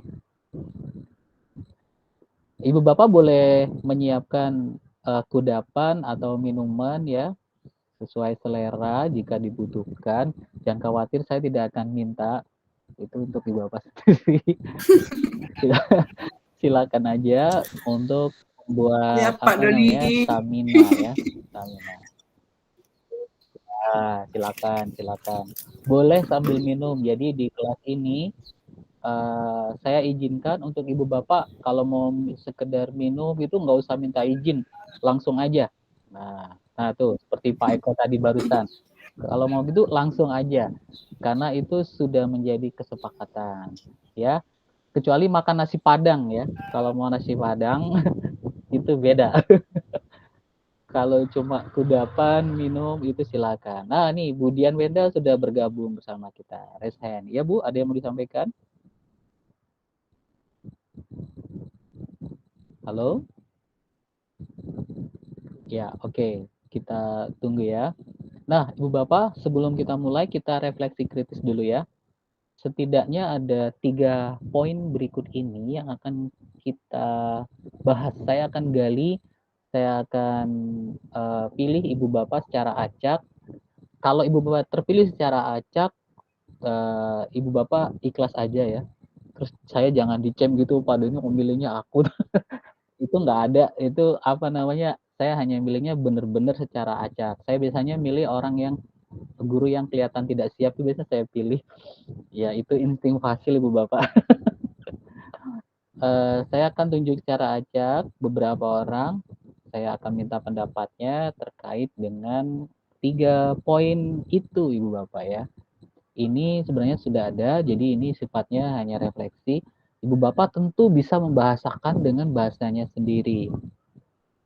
Ibu Bapak boleh menyiapkan kudapan atau minuman ya, sesuai selera jika dibutuhkan. Jangan khawatir, saya tidak akan minta, itu untuk Ibu Bapak sendiri. Silakan aja untuk buat Ya, Pak Doni. stamina ya, stamina. Nah, silakan. Boleh sambil minum. Jadi di kelas ini saya izinkan untuk Ibu Bapak kalau mau sekedar minum itu nggak usah minta izin, langsung aja. Nah tuh seperti Pak Eko tadi barusan. Kalau mau gitu langsung aja, karena itu sudah menjadi kesepakatan ya. Kecuali makan nasi Padang ya. Kalau mau nasi Padang itu beda. Kalau cuma kudapan, minum itu silakan. Nah, nih Bu Dian Wenda sudah bergabung bersama kita. Raise hand. Ya Bu, ada yang mau disampaikan? Halo? Ya, oke. Kita tunggu ya. Nah, Ibu Bapak, sebelum kita mulai, kita refleksi kritis dulu ya. Setidaknya ada 3 poin berikut ini yang akan kita bahas. Saya akan gali, saya akan pilih Ibu Bapak secara acak. Kalau Ibu Bapak terpilih secara acak, Ibu Bapak ikhlas aja ya. Terus saya jangan dicem gitu, Pak Doni memilihnya aku. Itu nggak ada, itu apa namanya, saya hanya milihnya benar-benar secara acak. Saya biasanya milih orang yang guru yang kelihatan tidak siap itu biasanya saya pilih. Ya itu insting fasil Ibu Bapak. Saya akan tunjuk secara acak beberapa orang. Saya akan minta pendapatnya terkait dengan 3 poin itu Ibu Bapak ya. Ini sebenarnya sudah ada, jadi ini sifatnya hanya refleksi. Ibu Bapak tentu bisa membahasakan dengan bahasanya sendiri.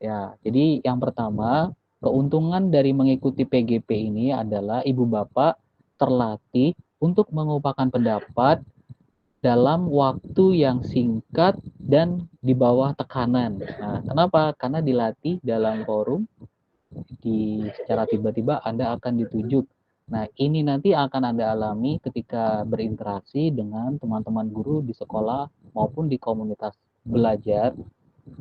Ya, jadi yang pertama, keuntungan dari mengikuti PGP ini adalah Ibu Bapak terlatih untuk mengungkapkan pendapat dalam waktu yang singkat dan di bawah tekanan. Nah, kenapa? Karena dilatih dalam forum, secara tiba-tiba Anda akan ditunjuk. Nah, ini nanti akan Anda alami ketika berinteraksi dengan teman-teman guru di sekolah maupun di komunitas belajar,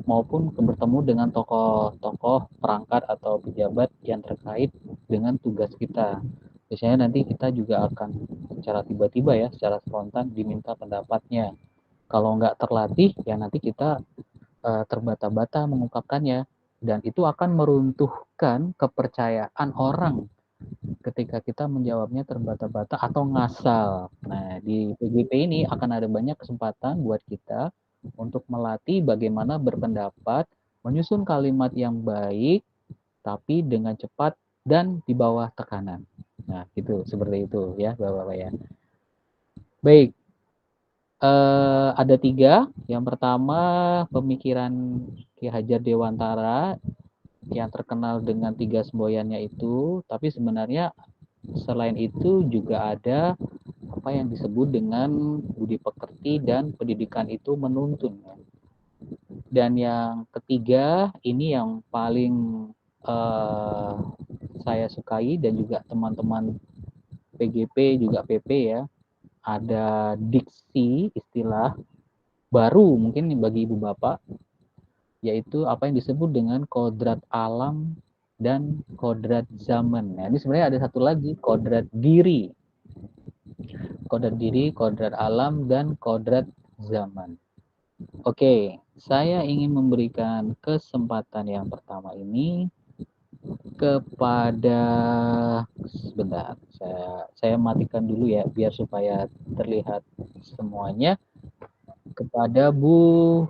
maupun bertemu dengan tokoh-tokoh perangkat atau pejabat yang terkait dengan tugas kita. Biasanya nanti kita juga akan secara tiba-tiba ya, secara spontan diminta pendapatnya. Kalau nggak terlatih, ya nanti kita terbata-bata mengungkapkannya. Dan itu akan meruntuhkan kepercayaan orang ketika kita menjawabnya terbata-bata atau ngasal. Nah, di PGP ini akan ada banyak kesempatan buat kita untuk melatih bagaimana berpendapat, menyusun kalimat yang baik, tapi dengan cepat dan di bawah tekanan. Nah, gitu, seperti itu ya, Bapak-Bapak ya. Baik, ada 3. Yang pertama, pemikiran Ki Hajar Dewantara yang terkenal dengan 3 semboyannya itu, tapi sebenarnya selain itu juga ada apa yang disebut dengan budi pekerti dan pendidikan itu menuntun. Dan yang ketiga, ini yang paling saya sukai dan juga teman-teman PGP juga PP ya, ada diksi, istilah baru mungkin bagi Ibu Bapak, yaitu apa yang disebut dengan kodrat alam dan kodrat zaman. Nah, ini sebenarnya ada satu lagi, kodrat diri. Kodrat diri, kodrat alam, dan kodrat zaman. Oke, saya ingin memberikan kesempatan yang pertama ini kepada, sebentar, saya matikan dulu ya biar supaya terlihat semuanya, kepada Bu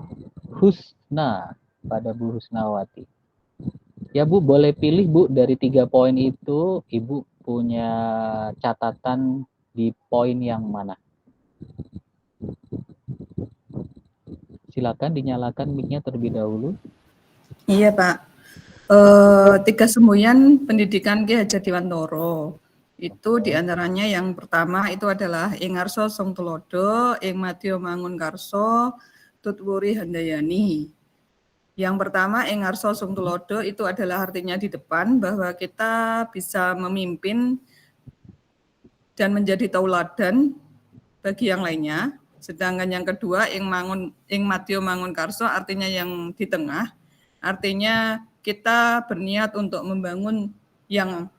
Husna, pada Bu Husnawati. Ya Bu, boleh pilih Bu, dari 3 poin itu Ibu punya catatan di poin yang mana? Silakan dinyalakan mic-nya terlebih dahulu. Iya Pak. 3 semboyan pendidikan Ki Hajar Dewantara. Itu diantaranya yang pertama itu adalah ing ngarsa sung tulodo, ing madya mangun karsa, tutwuri handayani. Yang pertama ing ngarsa sung tulodo itu adalah artinya di depan, bahwa kita bisa memimpin dan menjadi tauladan bagi yang lainnya. Sedangkan yang kedua ing madya mangun karsa artinya yang di tengah, artinya kita berniat untuk membangun yang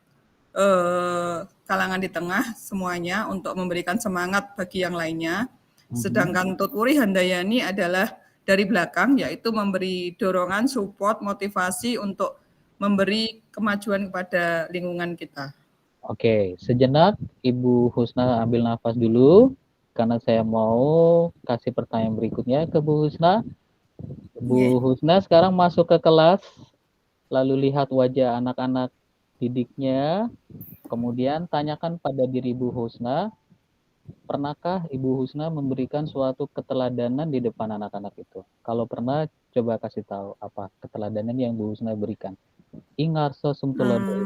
kalangan di tengah semuanya untuk memberikan semangat bagi yang lainnya. Sedangkan tutwuri handayani adalah dari belakang, yaitu memberi dorongan, support, motivasi untuk memberi kemajuan kepada lingkungan kita. Oke, sejenak Ibu Husna ambil nafas dulu, karena saya mau kasih pertanyaan berikutnya ke Bu Husna. Bu Husna sekarang masuk ke kelas, lalu lihat wajah anak-anak didiknya, kemudian tanyakan pada diri Ibu Husna, pernahkah Ibu Husna memberikan suatu keteladanan di depan anak-anak itu? Kalau pernah, coba kasih tahu apa keteladanan yang Bu Husna berikan. Ingarso sumtulodo.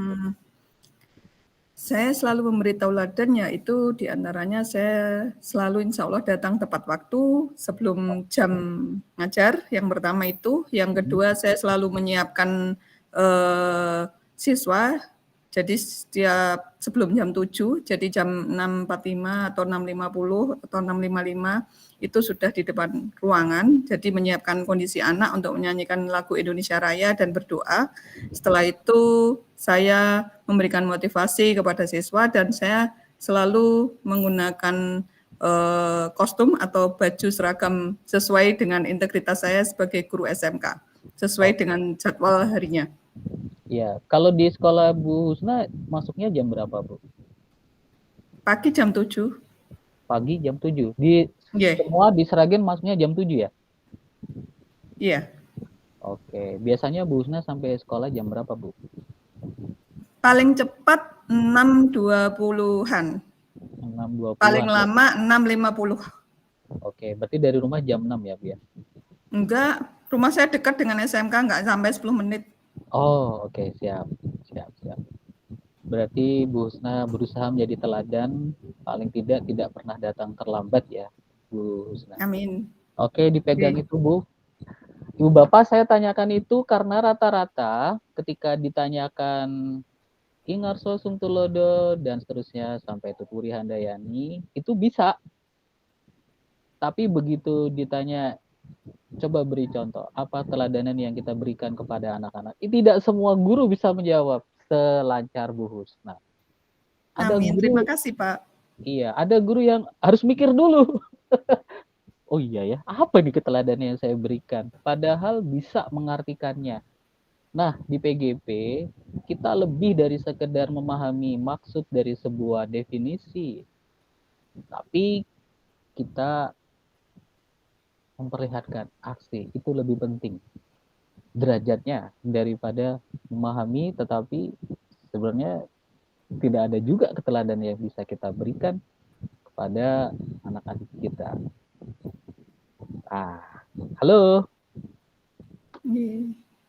Saya selalu memberi tauladan, yaitu diantaranya saya selalu insya Allah datang tepat waktu sebelum jam ngajar, yang pertama itu. Yang kedua saya selalu menyiapkan siswa, jadi setiap sebelum jam 7, jadi jam 6.45 atau 6.50 atau 6.55 itu sudah di depan ruangan, jadi menyiapkan kondisi anak untuk menyanyikan lagu Indonesia Raya dan berdoa. Setelah itu saya memberikan motivasi kepada siswa dan saya selalu menggunakan kostum atau baju seragam sesuai dengan integritas saya sebagai guru SMK, sesuai dengan jadwal harinya. Ya, kalau di sekolah Bu Husna masuknya jam berapa, Bu? Pagi jam 7. Pagi jam 7. Semua di Sragen masuknya jam 7 ya? Iya. Oke, biasanya Bu Husna sampai sekolah jam berapa, Bu? Paling cepat 6.20-an. 6.20. Paling lama 6.50. Oke, berarti dari rumah jam 6 ya, Bu ya? Enggak, rumah saya dekat dengan SMK, enggak sampai 10 menit. Oh, oke, siap. Berarti Bu Husna berusaha menjadi teladan, paling tidak pernah datang terlambat ya, Bu Husna. Amin. Oke, dipegang itu, Bu. Ibu Bapak, saya tanyakan itu karena rata-rata ketika ditanyakan Ingarso Sumtulodo dan seterusnya sampai Tutwuri Handayani, itu bisa. Tapi begitu ditanya, coba beri contoh, apa teladanan yang kita berikan kepada anak-anak? Tidak semua guru bisa menjawab selancar Bu Husna. Amin, terima kasih Pak. Iya, ada guru yang harus mikir dulu. Oh iya ya, apa nih keteladanan yang saya berikan? Padahal bisa mengartikannya. Nah, di PGP, kita lebih dari sekedar memahami maksud dari sebuah definisi. Tapi kita memperlihatkan aksi, itu lebih penting derajatnya daripada memahami, tetapi sebenarnya tidak ada juga keteladanan yang bisa kita berikan kepada anak-anak kita. Halo.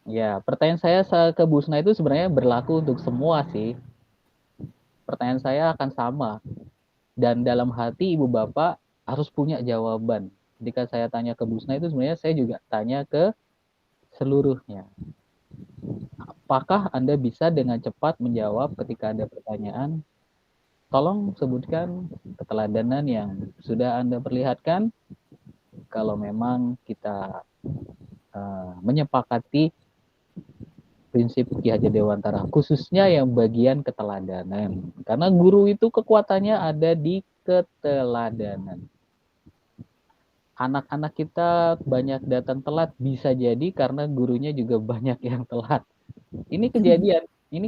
Ya, pertanyaan saya ke Bu Husna itu sebenarnya berlaku untuk semua sih. Pertanyaan saya akan sama. Dan dalam hati Ibu Bapak harus punya jawaban. Ketika saya tanya ke Bu Husna itu sebenarnya saya juga tanya ke seluruhnya. Apakah Anda bisa dengan cepat menjawab ketika ada pertanyaan? Tolong sebutkan keteladanan yang sudah Anda perlihatkan. Kalau memang kita menyepakati prinsip Ki Hajar Dewantara, khususnya yang bagian keteladanan. Karena guru itu kekuatannya ada di keteladanan. Anak-anak kita banyak datang telat, bisa jadi karena gurunya juga banyak yang telat. Ini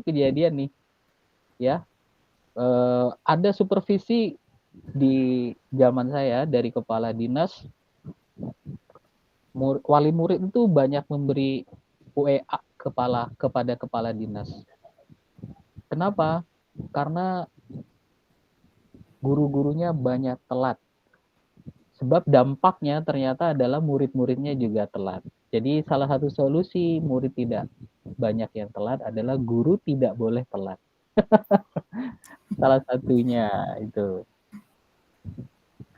kejadian nih, ya. Ada supervisi di zaman saya dari kepala dinas, wali murid itu banyak memberi WA kepada kepala dinas. Kenapa? Karena guru-gurunya banyak telat. Sebab dampaknya ternyata adalah murid-muridnya juga telat. Jadi salah satu solusi murid tidak banyak yang telat adalah guru tidak boleh telat. Salah satunya itu.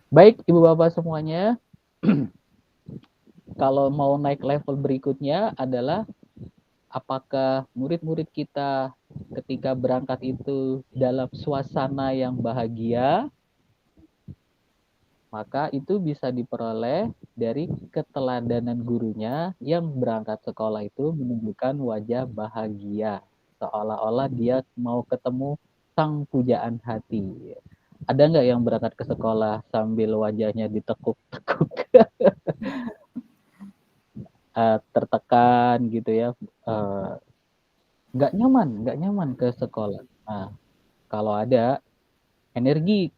Baik, Ibu Bapak semuanya, kalau mau naik level berikutnya adalah apakah murid-murid kita ketika berangkat itu dalam suasana yang bahagia, maka itu bisa diperoleh dari keteladanan gurunya yang berangkat sekolah itu menunjukkan wajah bahagia, seolah-olah dia mau ketemu sang pujaan hati. Ada nggak yang berangkat ke sekolah sambil wajahnya ditekuk-tekuk, tertekan gitu ya, nggak nyaman ke sekolah. Nah, kalau ada energi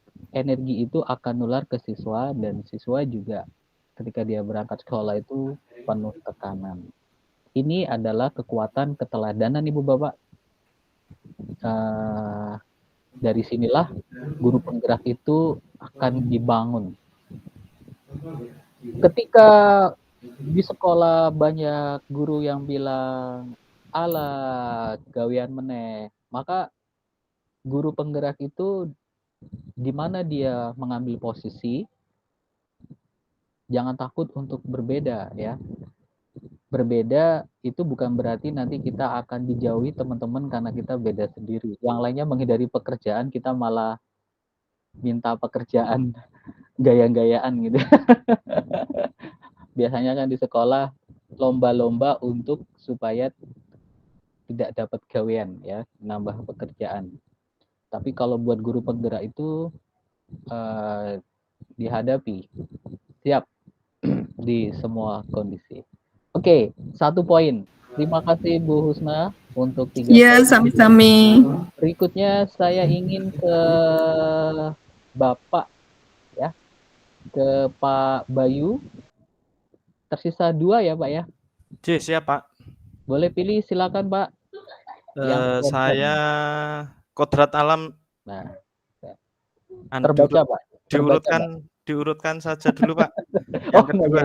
itu akan nular ke siswa, dan siswa juga ketika dia berangkat sekolah itu penuh tekanan. Ini adalah kekuatan keteladanan, Ibu Bapak. Dari sinilah guru penggerak itu akan dibangun. Ketika di sekolah banyak guru yang bilang, "Alah, gawean meneh," maka guru penggerak itu di mana dia mengambil posisi, jangan takut untuk berbeda ya. Berbeda itu bukan berarti nanti kita akan dijauhi teman-teman karena kita beda sendiri. Yang lainnya menghindari pekerjaan, kita malah minta pekerjaan gaya-gayaan gitu. Biasanya kan di sekolah lomba-lomba untuk supaya tidak dapat gawean ya, nambah pekerjaan. Tapi kalau buat guru penggerak itu dihadapi, siap di semua kondisi. Oke, 1 poin. Terima kasih Bu Husna untuk 3 Ya, poin. sami-sami. Berikutnya saya ingin ke Bapak ya, ke Pak Bayu. Tersisa 2 ya Pak ya? Siap Pak. Boleh pilih, silakan Pak. Saya kodrat alam. Nah, terbaca Pak. Diurutkan saja dulu Pak. Yang kedua,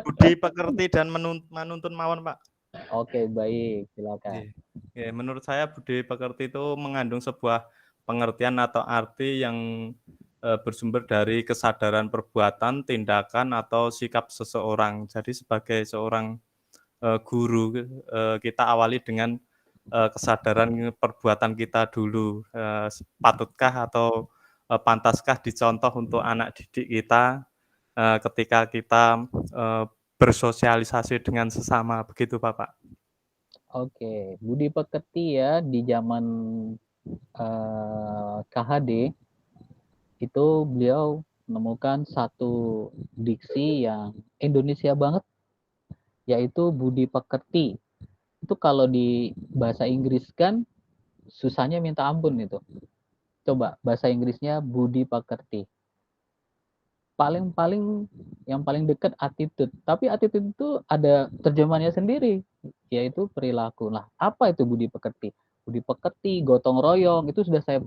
budi pekerti dan menuntun mawon Pak. Oke, baik, silakan. Ya, menurut saya budi pekerti itu mengandung sebuah pengertian atau arti yang bersumber dari kesadaran perbuatan, tindakan, atau sikap seseorang. Jadi sebagai seorang guru, kita awali dengan kesadaran perbuatan kita dulu. Patutkah atau pantaskah dicontoh untuk anak didik kita ketika kita bersosialisasi dengan sesama, begitu Bapak. Oke, budi pekerti ya di zaman KHD itu beliau menemukan satu diksi yang Indonesia banget, yaitu budi pekerti. Itu kalau di bahasa Inggris kan susahnya minta ampun itu. Coba bahasa Inggrisnya budi pekerti. Paling yang paling dekat attitude. Tapi attitude itu ada terjemahannya sendiri, yaitu perilaku. Nah, apa itu budi pekerti? Budi pekerti, gotong royong, itu sudah saya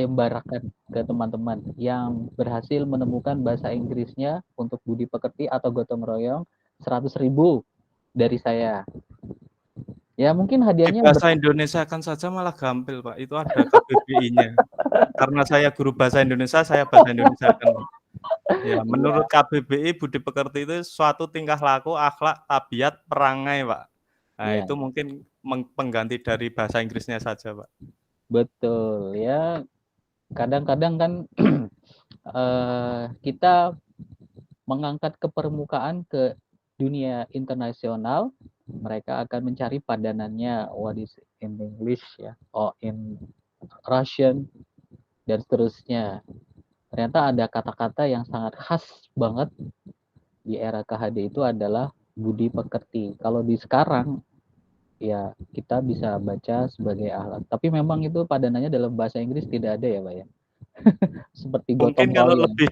embarakan ke teman-teman yang berhasil menemukan bahasa Inggrisnya untuk budi pekerti atau gotong royong, 100.000 dari saya. Ya mungkin hadiahnya bahasa Indonesia kan saja malah gampil Pak, itu ada KBBI-nya. Karena saya guru bahasa Indonesia, saya bahasa Indonesia kan. Ya, menurut KBBI budi pekerti itu suatu tingkah laku, akhlak, tabiat, perangai Pak. Nah, itu mungkin pengganti dari bahasa Inggrisnya saja Pak. Betul ya. Kadang-kadang kan kita mengangkat ke permukaan ke dunia internasional, mereka akan mencari padanannya, what is in English ya, or in Russian, dan seterusnya. Ternyata ada kata-kata yang sangat khas banget di era KHD itu adalah budi pekerti. Kalau di sekarang, ya kita bisa baca sebagai akhlak. Tapi memang itu padanannya dalam bahasa Inggris tidak ada ya Pak ya. Seperti Mungkin gotong kalau royong. lebih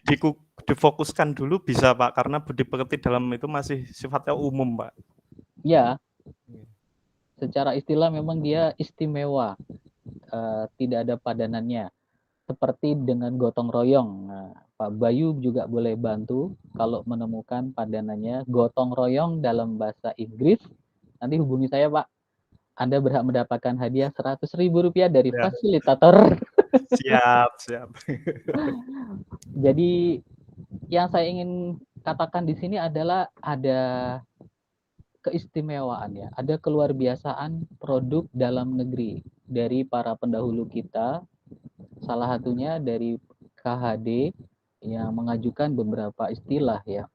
difokuskan dulu bisa Pak, karena budi pekerti dalam itu masih sifatnya umum Pak. Ya, secara istilah memang dia istimewa, tidak ada padanannya. Seperti dengan gotong royong. Nah, Pak Bayu juga boleh bantu kalau menemukan padanannya gotong royong dalam bahasa Inggris. Nanti hubungi saya Pak. Anda berhak mendapatkan hadiah Rp100.000 dari Ya. fasilitator. Siap. Jadi yang saya ingin katakan di sini adalah ada keistimewaan ya, ada keluar biasaan produk dalam negeri dari para pendahulu kita. Salah satunya dari KHD yang mengajukan beberapa istilah ya.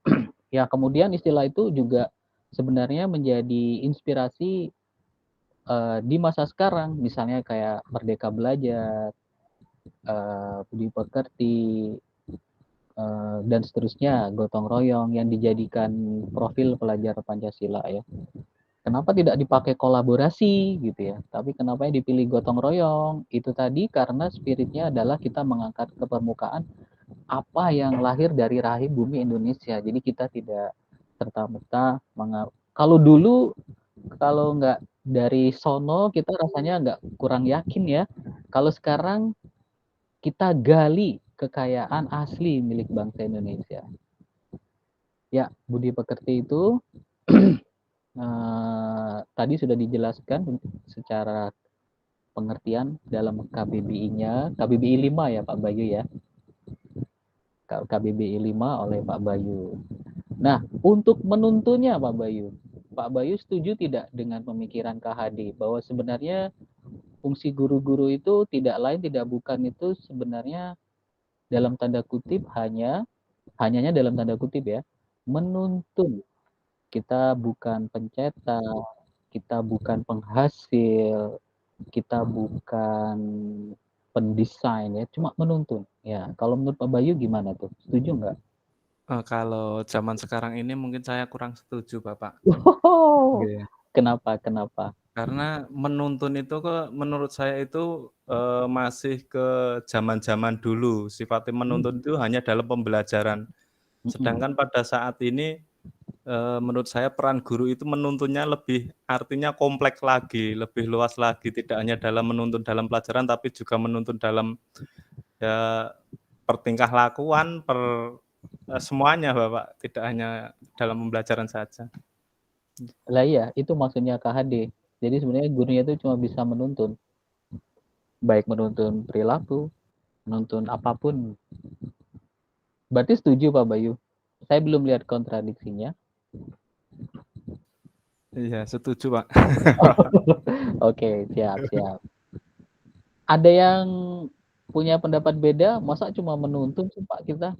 Ya, kemudian istilah itu juga sebenarnya menjadi inspirasi di masa sekarang, misalnya kayak Merdeka Belajar, budi pekerti, dan seterusnya, gotong royong yang dijadikan profil pelajar Pancasila ya. Kenapa tidak dipakai kolaborasi gitu ya, tapi kenapa yang dipilih gotong royong? Itu tadi karena spiritnya adalah kita mengangkat ke permukaan apa yang lahir dari rahim bumi Indonesia. Jadi kita tidak serta-merta kalau dulu kalau nggak dari sono kita rasanya nggak kurang yakin ya. Kalau sekarang kita gali kekayaan asli milik bangsa Indonesia. Ya, budi pekerti itu tadi sudah dijelaskan secara pengertian dalam KBBI-nya, KBBI 5 ya Pak Bayu ya. KBBI 5 oleh Pak Bayu. Nah, untuk menuntunnya Pak Bayu setuju tidak dengan pemikiran KHD bahwa sebenarnya fungsi guru-guru itu tidak lain tidak bukan itu sebenarnya dalam tanda kutip hanya dalam tanda kutip ya, menuntun. Kita bukan pencetak, kita bukan penghasil, kita bukan pendesain ya, cuma menuntun. Ya, kalau menurut Pak Bayu gimana tuh? Setuju nggak? Kalau zaman sekarang ini mungkin saya kurang setuju Bapak. Oh, Iya. kenapa? Karena menuntun itu menurut saya itu masih ke zaman-zaman dulu. Sifatnya menuntun itu hanya dalam pembelajaran. Sedangkan pada saat ini menurut saya peran guru itu menuntunnya lebih artinya kompleks lagi, lebih luas lagi, tidak hanya dalam menuntun dalam pelajaran tapi juga menuntun dalam ya pertingkah lakuan, semuanya Bapak, tidak hanya dalam pembelajaran saja. Lah iya, itu maksudnya KHD. Jadi sebenarnya gurunya itu cuma bisa menuntun. Baik menuntun perilaku, menuntun apapun. Berarti setuju Pak Bayu? Saya belum lihat kontradiksinya. Iya, setuju Pak. Oke, siap. Ada yang punya pendapat beda? Masa cuma menuntun sih Pak kita?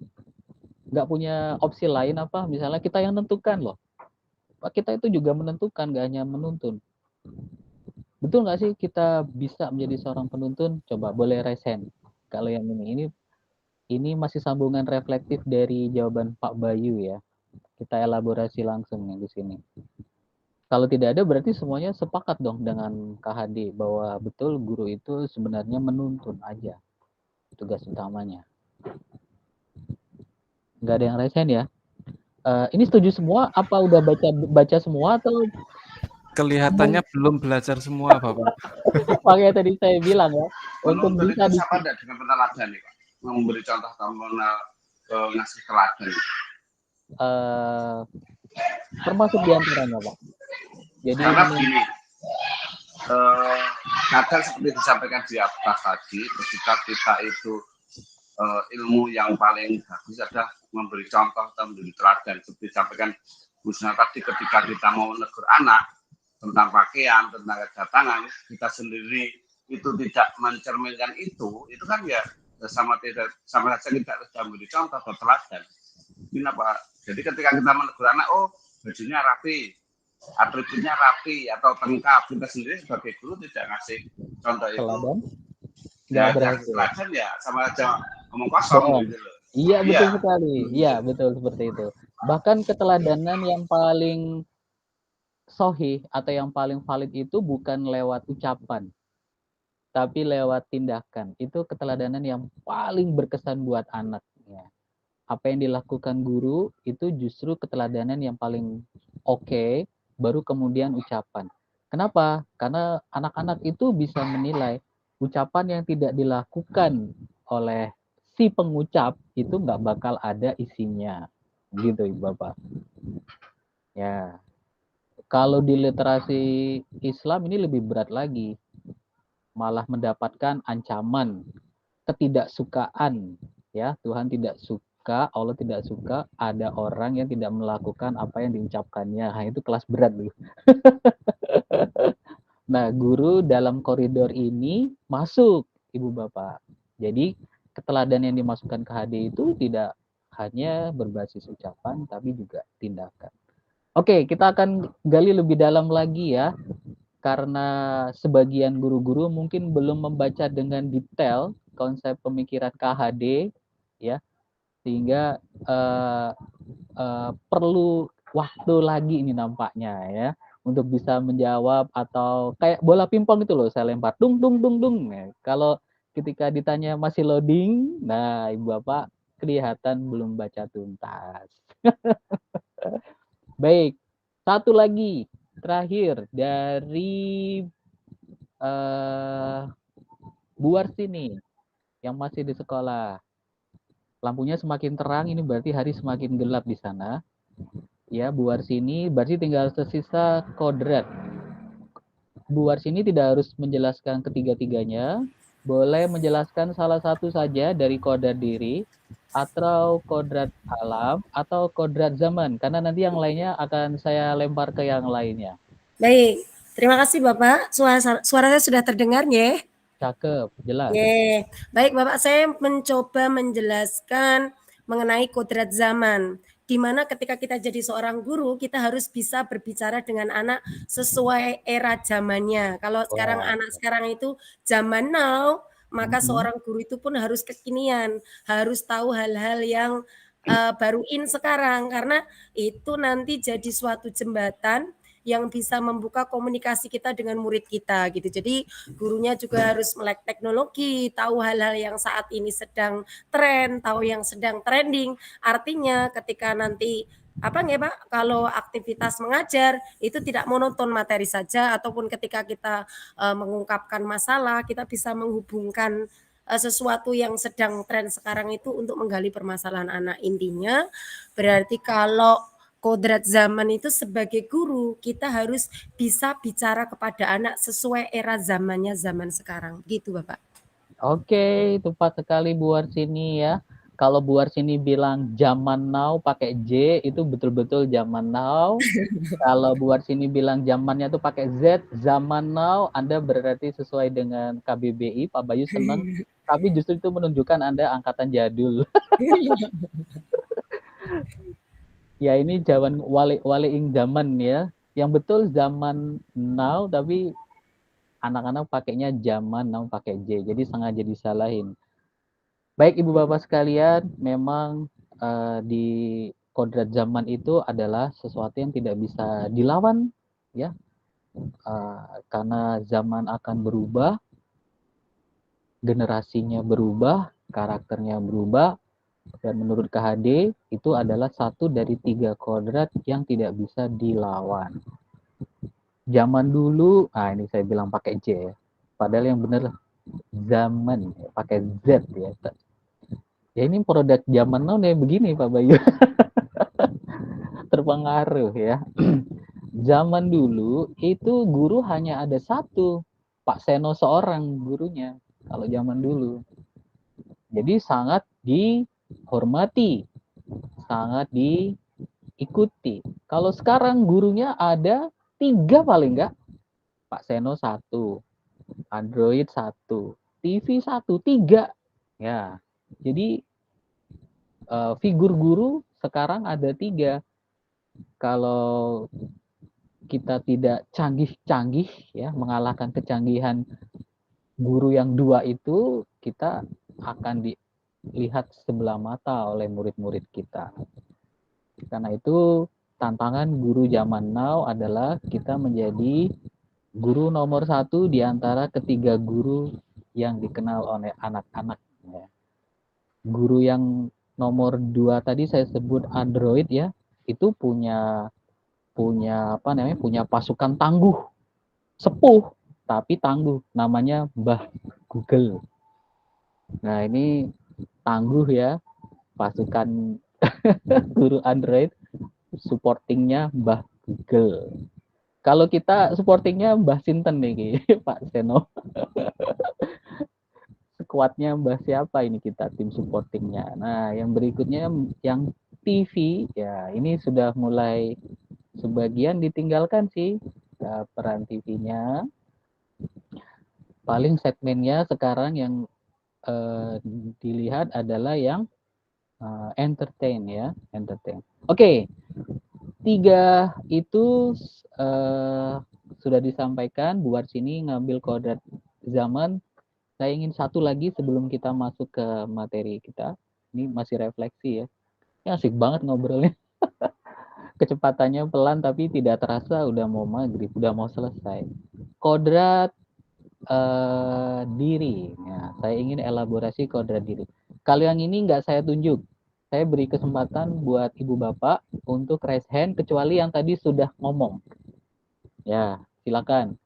Nggak punya opsi lain apa? Misalnya kita yang menentukan loh. Pak, kita itu juga menentukan, nggak hanya menuntun. Betul nggak sih kita bisa menjadi seorang penuntun? Coba boleh raise hand. Kalau yang ini masih sambungan reflektif dari jawaban Pak Bayu ya. Kita elaborasi langsung yang di sini. Kalau tidak ada berarti semuanya sepakat dong dengan KHD bahwa betul guru itu sebenarnya menuntun aja tugas utamanya. Nggak ada yang raise hand ya? Ini setuju semua? Apa udah baca semua atau? Kelihatannya belum belajar semua Bapak. Makanya tadi saya bilang ya. Untuk Menuntun bisa itu sama enggak dengan peneladan nih Pak? Memberi contoh tanpa ngasih teladan. Termasuk diantaranya Pak. Jadi karena begini, kadang seperti disampaikan di atas tadi, ketika kita itu ilmu yang paling bagus adalah memberi contoh atau memberi teladan. Seperti disampaikan Bu Sina tadi, ketika kita mau menegur anak tentang pakaian, tentang kedatangan, kita sendiri itu tidak mencerminkan itu kan ya sama saja tidak memberi contoh atau teladan. Ini apa Jadi ketika kita menegur anak, oh bajunya rapi, atributnya rapi atau lengkap, kita sendiri sebagai guru tidak ngasih contoh itu, Teladan ya nggak berhasil. teladan ya sama aja ngomong kosong Bohong. gitu loh. Iya, betul Iya. sekali. Iya, betul seperti itu. Bahkan keteladanan yang paling sahih atau yang paling valid itu bukan lewat ucapan, tapi lewat tindakan. Itu keteladanan yang paling berkesan buat anak. Ya. Apa yang dilakukan guru itu justru keteladanan yang paling oke, baru kemudian ucapan. Kenapa? Karena anak-anak itu bisa menilai ucapan yang tidak dilakukan oleh si pengucap itu nggak bakal ada isinya. Gitu, Ibu Bapak. Ya. Kalau di literasi Islam ini lebih berat lagi. Malah mendapatkan ancaman, ketidaksukaan. Ya, Tuhan tidak suka, Allah tidak suka ada orang yang tidak melakukan apa yang diucapkannya. Nah, itu kelas berat loh. Nah, guru dalam koridor ini masuk, Ibu Bapak. Jadi, keteladanan yang dimasukkan ke HD itu tidak hanya berbasis ucapan, tapi juga tindakan. Oke, kita akan gali lebih dalam lagi ya, karena sebagian guru-guru mungkin belum membaca dengan detail konsep pemikiran KHD, ya, sehingga perlu waktu lagi ini nampaknya ya, untuk bisa menjawab atau kayak bola pingpong itu loh, saya lempar dung dung dung dung. Nah, kalau ketika ditanya masih loading, nah Ibu Bapak kelihatan belum baca tuntas. Baik, satu lagi terakhir dari Bu Warsini yang masih di sekolah. Lampunya semakin terang, ini berarti hari semakin gelap di sana. Ya, Bu Warsini, berarti tinggal tersisa kodrat. Bu Warsini tidak harus menjelaskan ketiga-tiganya, boleh menjelaskan salah satu saja dari kodrat diri, atau kodrat alam, atau kodrat zaman, karena nanti yang lainnya akan saya lempar ke yang lainnya. Baik, terima kasih Bapak. Suara saya sudah terdengar ya? Cakep, jelas. Yeah. Baik Bapak, saya mencoba menjelaskan mengenai kodrat zaman, di mana ketika kita jadi seorang guru, kita harus bisa berbicara dengan anak sesuai era zamannya. Kalau sekarang anak sekarang itu zaman now, maka seorang guru itu pun harus kekinian, harus tahu hal-hal yang baru in sekarang, karena itu nanti jadi suatu jembatan yang bisa membuka komunikasi kita dengan murid kita gitu. Jadi gurunya juga harus melek teknologi, tahu hal-hal yang saat ini sedang tren, tahu yang sedang trending. Artinya ketika nanti apa nggak Pak, kalau aktivitas mengajar itu tidak monoton materi saja, ataupun ketika kita mengungkapkan masalah, kita bisa menghubungkan sesuatu yang sedang tren sekarang itu untuk menggali permasalahan anak. Intinya berarti kalau kodrat zaman itu sebagai guru kita harus bisa bicara kepada anak sesuai era zamannya, zaman sekarang gitu Bapak. Oke, tepat sekali Bu Warsini ya. Kalau Bu Warsini bilang zaman now pakai J, itu betul-betul zaman now. Kalau Bu Warsini bilang zamannya tuh pakai Z, zaman now, Anda berarti sesuai dengan KBBI, Pak Bayu senang. Tapi justru itu menunjukkan Anda angkatan jadul. Ya ini zaman waliing zaman ya. Yang betul zaman now, tapi anak-anak pakainya zaman now pakai J. Jadi sengaja disalahin. Baik Ibu Bapak sekalian, memang di kodrat zaman itu adalah sesuatu yang tidak bisa dilawan, ya, karena zaman akan berubah, generasinya berubah, karakternya berubah, dan menurut KHD itu adalah satu dari 3 kodrat yang tidak bisa dilawan. Zaman dulu, ini saya bilang pakai J ya, padahal yang benar zaman pakai Z ya. Ya ini produk zaman now nih begini Pak Bayu. Terpengaruh ya. Zaman dulu itu guru hanya ada satu, Pak Seno seorang gurunya kalau zaman dulu. Jadi sangat dihormati, sangat diikuti. Kalau sekarang gurunya ada 3 paling enggak. Pak Seno 1, Android 1, TV 1, 3. Ya. Jadi figur guru sekarang ada 3. Kalau kita tidak canggih-canggih ya, mengalahkan kecanggihan guru yang 2 itu, kita akan dilihat sebelah mata oleh murid-murid kita. Karena itu tantangan guru zaman now adalah kita menjadi guru nomor 1 di antara ketiga guru yang dikenal oleh anak-anak. Ya. Guru yang nomor 2 tadi saya sebut Android ya, itu punya pasukan tangguh, sepuh tapi tangguh, namanya Mbah Google. Nah, ini tangguh ya, pasukan guru Android, supportingnya Mbah Google. Kalau kita supportingnya Mbah Sinten nih Pak Seno. Sekuatnya Mbah siapa ini kita tim supportingnya. Nah, yang berikutnya yang TV ya, ini sudah mulai sebagian ditinggalkan sih peran TV-nya. Paling segmennya sekarang yang dilihat adalah yang entertain ya, entertain. Oke, 3 itu sudah disampaikan. Buat sini ngambil kodrat zaman. Saya ingin satu lagi sebelum kita masuk ke materi kita. Ini masih refleksi ya. Ini asik banget ngobrolnya. Kecepatannya pelan tapi tidak terasa udah mau maghrib, udah mau selesai. Kodrat diri. Ya, saya ingin elaborasi kodrat diri. Kalau yang ini nggak saya tunjuk. Saya beri kesempatan buat ibu bapak untuk raise hand kecuali yang tadi sudah ngomong. Ya, silakan.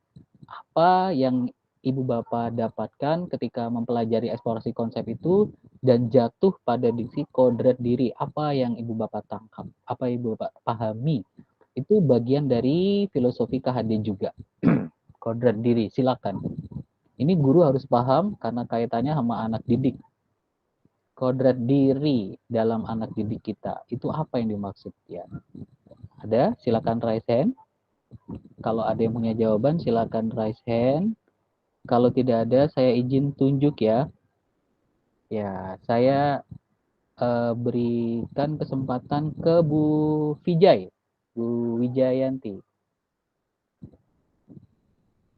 Apa yang ibu bapak dapatkan ketika mempelajari eksplorasi konsep itu dan jatuh pada diksi kodrat diri? Apa yang ibu bapak tangkap? Apa ibu bapak pahami? Itu bagian dari filosofi KHD juga. Kodrat diri, silakan. Ini guru harus paham karena kaitannya sama anak didik. Kodrat diri dalam anak didik kita, itu apa yang dimaksud ya? Ada? Silakan raise hand. Kalau ada yang punya jawaban, silakan raise hand. Kalau tidak ada, saya izin tunjuk ya. Ya, saya berikan kesempatan ke Bu Vijay, Bu Wijayanti.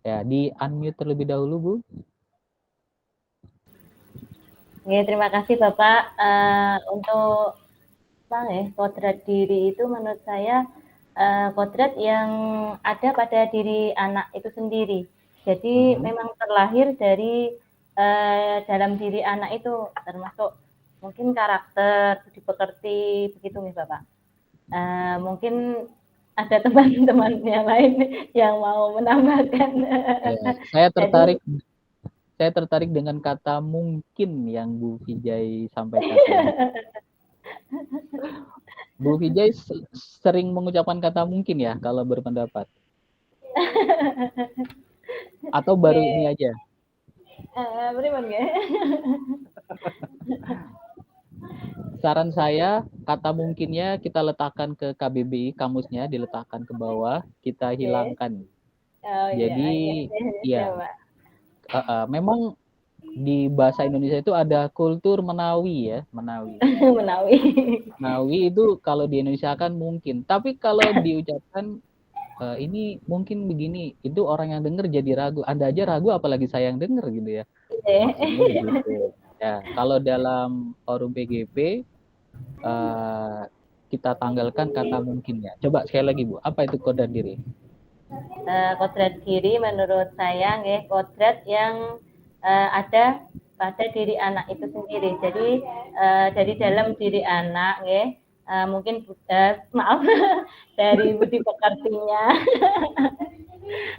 Ya, di unmute terlebih dahulu, Bu. Oke, terima kasih Bapak. Untuk kodrat diri itu menurut saya kodrat yang ada pada diri anak itu sendiri. Jadi memang terlahir dari dalam diri anak itu, termasuk mungkin karakter, budi pekerti, begitu nih Bapak. Mungkin ada teman-teman yang lain yang mau menambahkan. Ya, saya tertarik dengan kata mungkin yang Bu Vijay sampaikan. Bu Vijay sering mengucapkan kata mungkin ya kalau berpendapat. Atau baru ini aja? Saran saya, kata mungkinnya kita letakkan ke KBBI, kamusnya diletakkan ke bawah, kita hilangkan. Jadi, ya, memang di bahasa Indonesia itu ada kultur menawi ya, menawi. Menawi itu kalau di Indonesia kan mungkin, tapi kalau diucapkan ini mungkin begini, itu orang yang dengar jadi ragu. Anda aja ragu, apalagi saya yang dengar gitu ya. Maksudnya begitu. Ya, kalau dalam forum PGP kita tanggalkan kata mungkinnya. Coba sekali lagi Bu, apa itu kodrat diri? Kodrat diri menurut saya kodrat yang ada pada diri anak itu sendiri. Jadi dari dalam diri anak mungkin maaf dari budi pekertinya,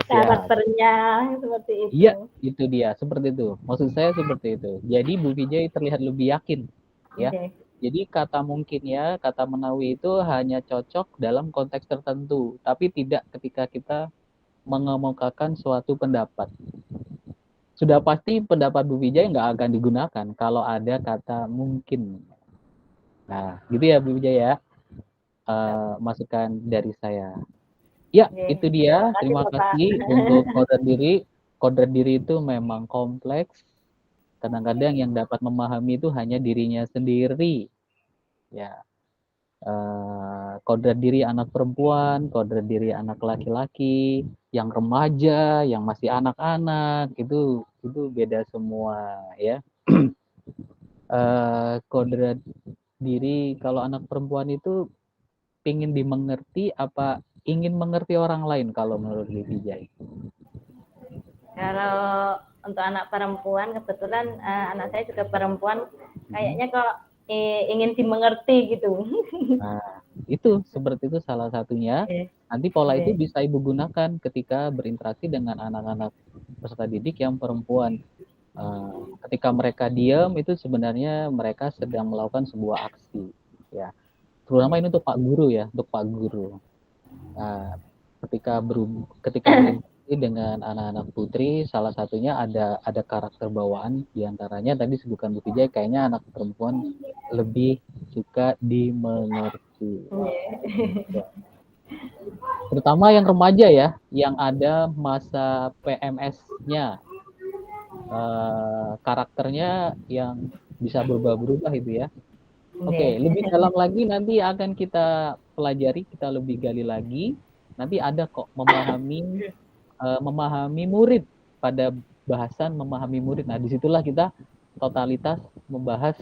karakternya seperti itu. Iya, itu dia, seperti itu. Maksud saya seperti itu. Jadi Bu Vijay terlihat lebih yakin, ya. Jadi kata mungkin ya, kata menawi itu hanya cocok dalam konteks tertentu, tapi tidak ketika kita mengemukakan suatu pendapat. Sudah pasti pendapat Bu Vijay nggak akan digunakan kalau ada kata mungkin. Nah, gitu ya Bu Vijay ya. Masukan dari saya. Ya, itu dia. Terima kasih untuk kodrat diri. Kodrat diri itu memang kompleks. Kadang-kadang yang dapat memahami itu hanya dirinya sendiri. Ya, kodrat diri anak perempuan, kodrat diri anak laki-laki, yang remaja, yang masih anak-anak, itu beda semua ya. Kodrat diri kalau anak perempuan itu ingin dimengerti apa ingin mengerti orang lain kalau menurut Vijay? Kalau untuk anak perempuan, kebetulan anak saya juga perempuan, kayaknya kok ingin dimengerti gitu. Nah, itu seperti itu salah satunya. Nanti pola itu bisa Ibu gunakan ketika berinteraksi dengan anak-anak peserta didik yang perempuan. Ketika mereka diam, itu sebenarnya mereka sedang melakukan sebuah aksi. Ya, terutama ini untuk Pak Guru ya, untuk Pak Guru. Nah, ketika berinteraksi dengan anak-anak putri, salah satunya ada karakter bawaan, diantaranya tadi sebutkan Bu Vijay, kayaknya anak perempuan lebih suka dimengerti. Ya. Terutama yang remaja ya, yang ada masa PMS-nya, karakternya yang bisa berubah-berubah itu ya. Oke, lebih dalam lagi nanti akan kita pelajari, kita lebih gali lagi. Nanti ada kok memahami murid, pada bahasan memahami murid. Nah, disitulah kita totalitas membahas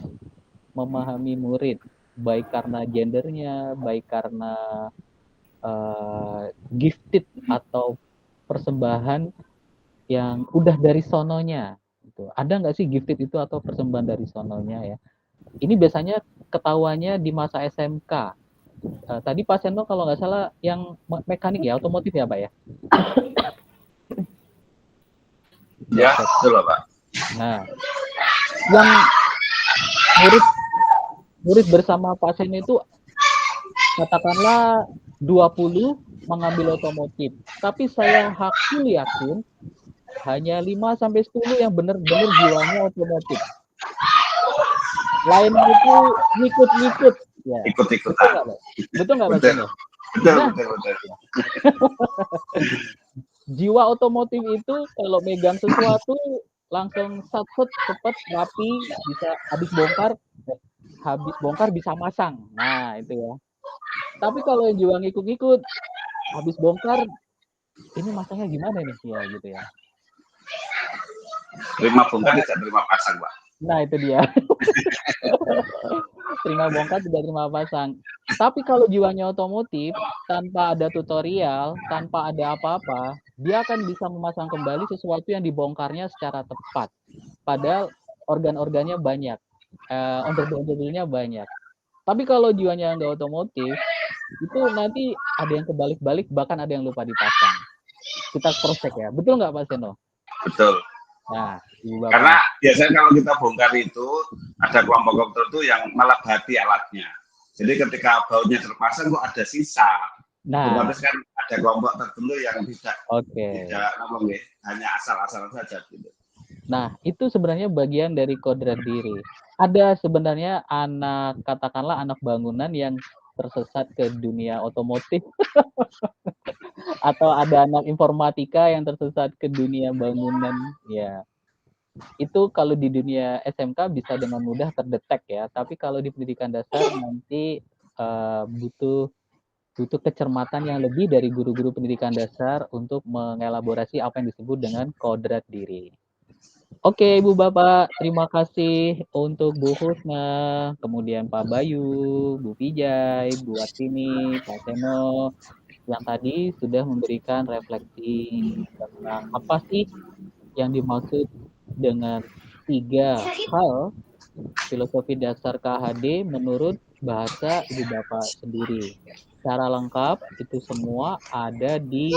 memahami murid, baik karena gendernya, baik karena gifted atau persembahan yang udah dari sononya. Gitu. Ada nggak sih gifted itu atau persembahan dari sononya ya? Ini biasanya ketahuannya di masa SMK. Tadi Pak Seno kalau nggak salah yang mekanik ya, otomotif ya Pak ya? Ya, betul Pak. Nah, yang murid bersama Pak Seno itu katakanlah 20 mengambil otomotif. Tapi saya yakin hanya 5-10 yang benar-benar jiwanya otomotif. Lainnya itu ngikut-ngikut. Ya. Ikut-ikutan. Betul nggak Pak Seno? Betul. Jiwa otomotif itu kalau megang sesuatu langsung sat-set, cepet, rapi, bisa habis bongkar bisa masang. Nah, itu ya. Tapi kalau yang jiwa ngikut-ngikut, habis bongkar, ini masangnya gimana nih? Ya, gitu ya. Terima bongkar, tidak terima pasang, Pak. Nah, itu dia. Terima bongkar, tidak terima pasang. Tapi kalau jiwanya otomotif, tanpa ada tutorial, tanpa ada apa-apa, dia akan bisa memasang kembali sesuatu yang dibongkarnya secara tepat. Padahal organ-organnya banyak, ondel-ondelnya banyak. Tapi kalau jiwanya nggak otomotif, itu nanti ada yang kebalik-balik, bahkan ada yang lupa dipasang. Kita cross check ya, betul nggak Pak Seno? Betul. Nah, karena biasanya kalau kita bongkar itu ada kelompok tertentu yang melebati alatnya. Jadi ketika bautnya terpasang kok ada sisa. Nah, otomatis kan ada kelompok tertentu yang tidak ngomong ya, hanya asal-asalan saja gitu. Nah, itu sebenarnya bagian dari kodrat diri. Ada sebenarnya katakanlah anak bangunan yang tersesat ke dunia otomotif. Atau ada anak informatika yang tersesat ke dunia bangunan. Ya, itu kalau di dunia SMK bisa dengan mudah terdetek ya. Tapi kalau di pendidikan dasar nanti butuh kecermatan yang lebih dari guru-guru pendidikan dasar untuk mengelaborasi apa yang disebut dengan kodrat diri. Oke, Ibu Bapak, terima kasih untuk Bu Husna, kemudian Pak Bayu, Bu Vijay, Bu Artini, Pak Seno, yang tadi sudah memberikan refleksi tentang apa sih yang dimaksud dengan 3 hal filosofi dasar KHD menurut bahasa Ibu Bapak sendiri. Secara lengkap itu semua ada di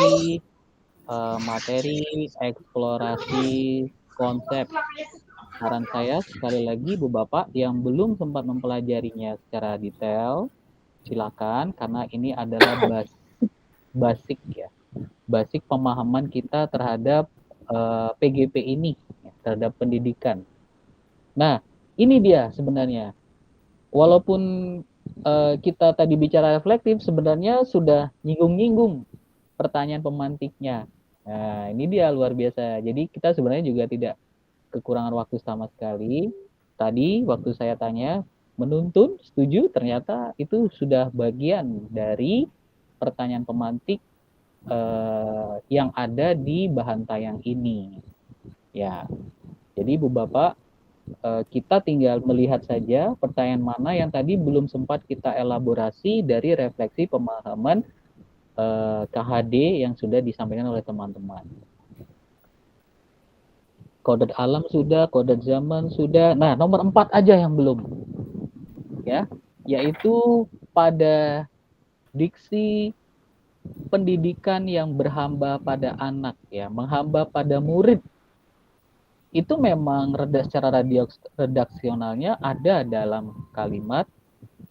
materi eksplorasi konsep. Saran saya sekali lagi Bu Bapak yang belum sempat mempelajarinya secara detail, silakan karena ini adalah basic ya. Basic pemahaman kita terhadap PGP ini, terhadap pendidikan. Nah, ini dia sebenarnya. Walaupun kita tadi bicara reflektif, sebenarnya sudah nyinggung-nyinggung pertanyaan pemantiknya. Nah, ini dia luar biasa. Jadi kita sebenarnya juga tidak kekurangan waktu sama sekali. Tadi waktu saya tanya, menuntun, setuju, ternyata itu sudah bagian dari pertanyaan pemantik yang ada di bahan tayang ini. Ya, jadi Ibu Bapak, kita tinggal melihat saja pertanyaan mana yang tadi belum sempat kita elaborasi dari refleksi pemahaman KHD yang sudah disampaikan oleh teman-teman. Kodrat alam sudah, kodrat zaman sudah. Nah, nomor 4 aja yang belum. Ya, yaitu pada diksi pendidikan yang berhamba pada anak, ya, menghamba pada murid. Itu memang secara redaksionalnya ada dalam kalimat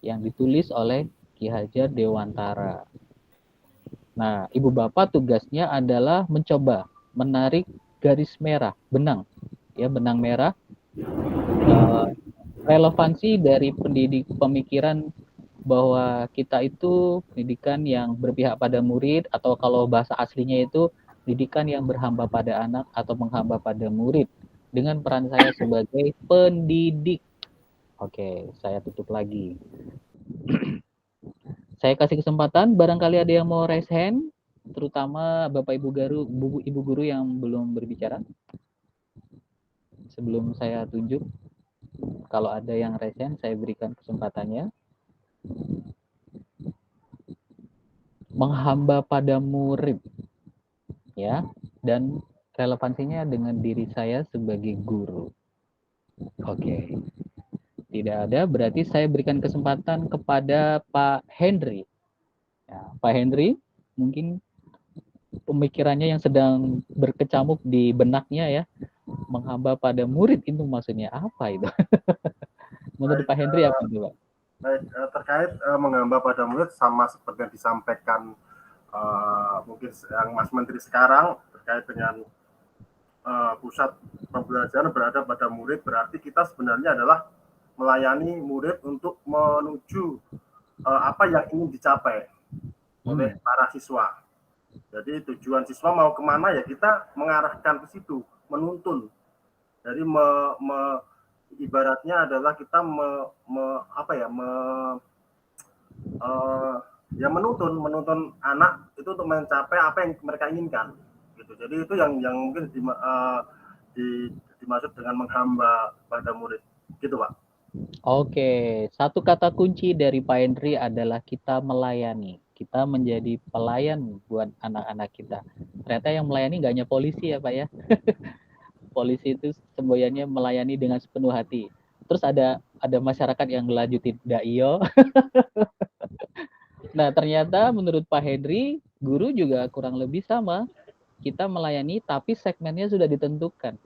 yang ditulis oleh Ki Hajar Dewantara. Nah, Ibu Bapak tugasnya adalah mencoba menarik garis merah, benang, ya, benang merah, relevansi dari pemikiran bahwa kita itu pendidikan yang berpihak pada murid, atau kalau bahasa aslinya itu pendidikan yang berhamba pada anak atau menghamba pada murid, dengan peran saya sebagai pendidik. Oke, saya tutup lagi. Saya kasih kesempatan, barangkali ada yang mau raise hand, terutama Bapak Ibu guru yang belum berbicara. Sebelum saya tunjuk, kalau ada yang raise hand, saya berikan kesempatannya. Menghamba pada murid, ya, dan relevansinya dengan diri saya sebagai guru. Oke. Tidak ada, berarti saya berikan kesempatan kepada Pak Henry. Ya, Pak Henry, mungkin pemikirannya yang sedang berkecamuk di benaknya, ya, menghamba pada murid itu maksudnya apa itu? Menurut Pak Henry apa itu, Pak? Baik, terkait menghamba pada murid sama seperti yang disampaikan mungkin yang Mas Menteri sekarang terkait dengan pusat pembelajaran berada pada murid, berarti kita sebenarnya adalah melayani murid untuk menuju apa yang ingin dicapai oleh para siswa. Jadi tujuan siswa mau kemana, ya kita mengarahkan ke situ, menuntun. Jadi ibaratnya adalah kita menuntun anak itu untuk mencapai apa yang mereka inginkan. Gitu. Jadi itu yang mungkin dimaksud dengan menghamba pada murid. Gitu, Pak. Oke, satu kata kunci dari Pak Henry adalah kita melayani. Kita menjadi pelayan buat anak-anak kita. Ternyata yang melayani nggak hanya polisi ya, Pak, ya. Polisi itu semboyannya melayani dengan sepenuh hati. Terus ada masyarakat yang ngelanjutin iyo. Nah, ternyata menurut Pak Henry, guru juga kurang lebih sama. Kita melayani tapi segmennya sudah ditentukan.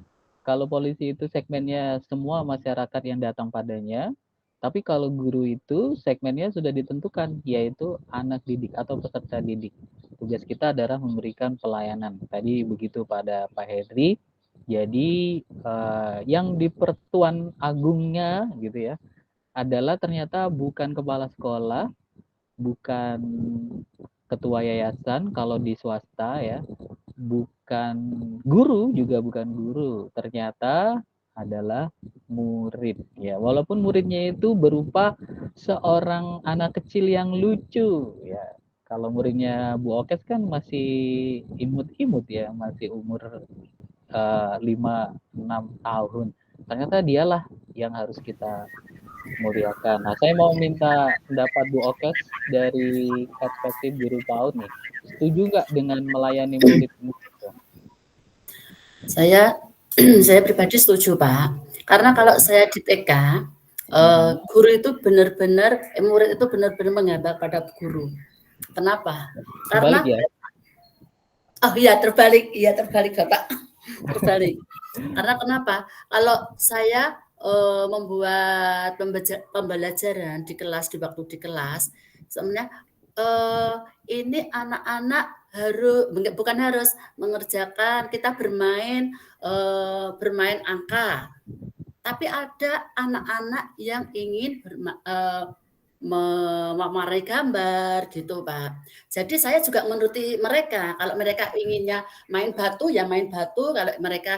Kalau polisi itu segmennya semua masyarakat yang datang padanya, tapi kalau guru itu segmennya sudah ditentukan, yaitu anak didik atau peserta didik. Tugas kita adalah memberikan pelayanan. Tadi begitu pada Pak Henry. Jadi yang di Pertuan Agungnya gitu ya, adalah ternyata bukan kepala sekolah, bukan ketua yayasan kalau di swasta ya, bukan guru, juga bukan guru, ternyata adalah murid ya, walaupun muridnya itu berupa seorang anak kecil yang lucu ya. Kalau muridnya Bu Okes kan masih imut-imut ya, masih umur 5-6 tahun, ternyata dialah yang harus kita muliakan. Nah, saya mau minta pendapat Bu Okes dari perspektif guru PAUD nih. Setuju nggak dengan melayani murid? Saya pribadi setuju, Pak. Karena kalau saya di TK, guru itu benar-benar, murid itu benar-benar menghamba pada guru. Kenapa? Karena ya? Oh iya, terbalik Bapak. Terbalik. Karena kenapa? Kalau saya membuat pembelajaran di kelas, di waktu di kelas, sebenarnya ini anak-anak bukan harus mengerjakan, kita bermain angka, tapi ada anak-anak yang ingin memakai gambar gitu Pak. Jadi saya juga menuruti mereka. Kalau mereka inginnya main batu ya main batu. Kalau mereka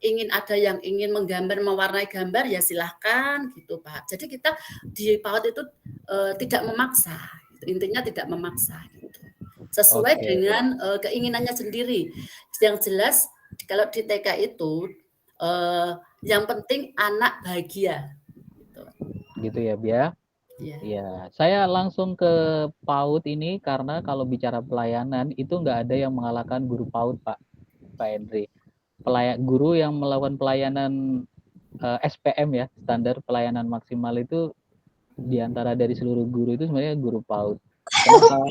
ingin ada yang ingin menggambar mewarnai gambar ya silahkan gitu Pak. Jadi kita di PAUD itu tidak memaksa. Intinya tidak memaksa gitu. Sesuai dengan keinginannya sendiri. Yang jelas kalau di TK itu yang penting anak bahagia. Gitu ya, Bia. Ya, saya langsung ke PAUD ini karena kalau bicara pelayanan itu nggak ada yang mengalahkan guru PAUD, Pak Henry. Guru yang melakukan pelayanan SPM ya, standar pelayanan maksimal itu diantara dari seluruh guru itu sebenarnya guru PAUD. Kenapa?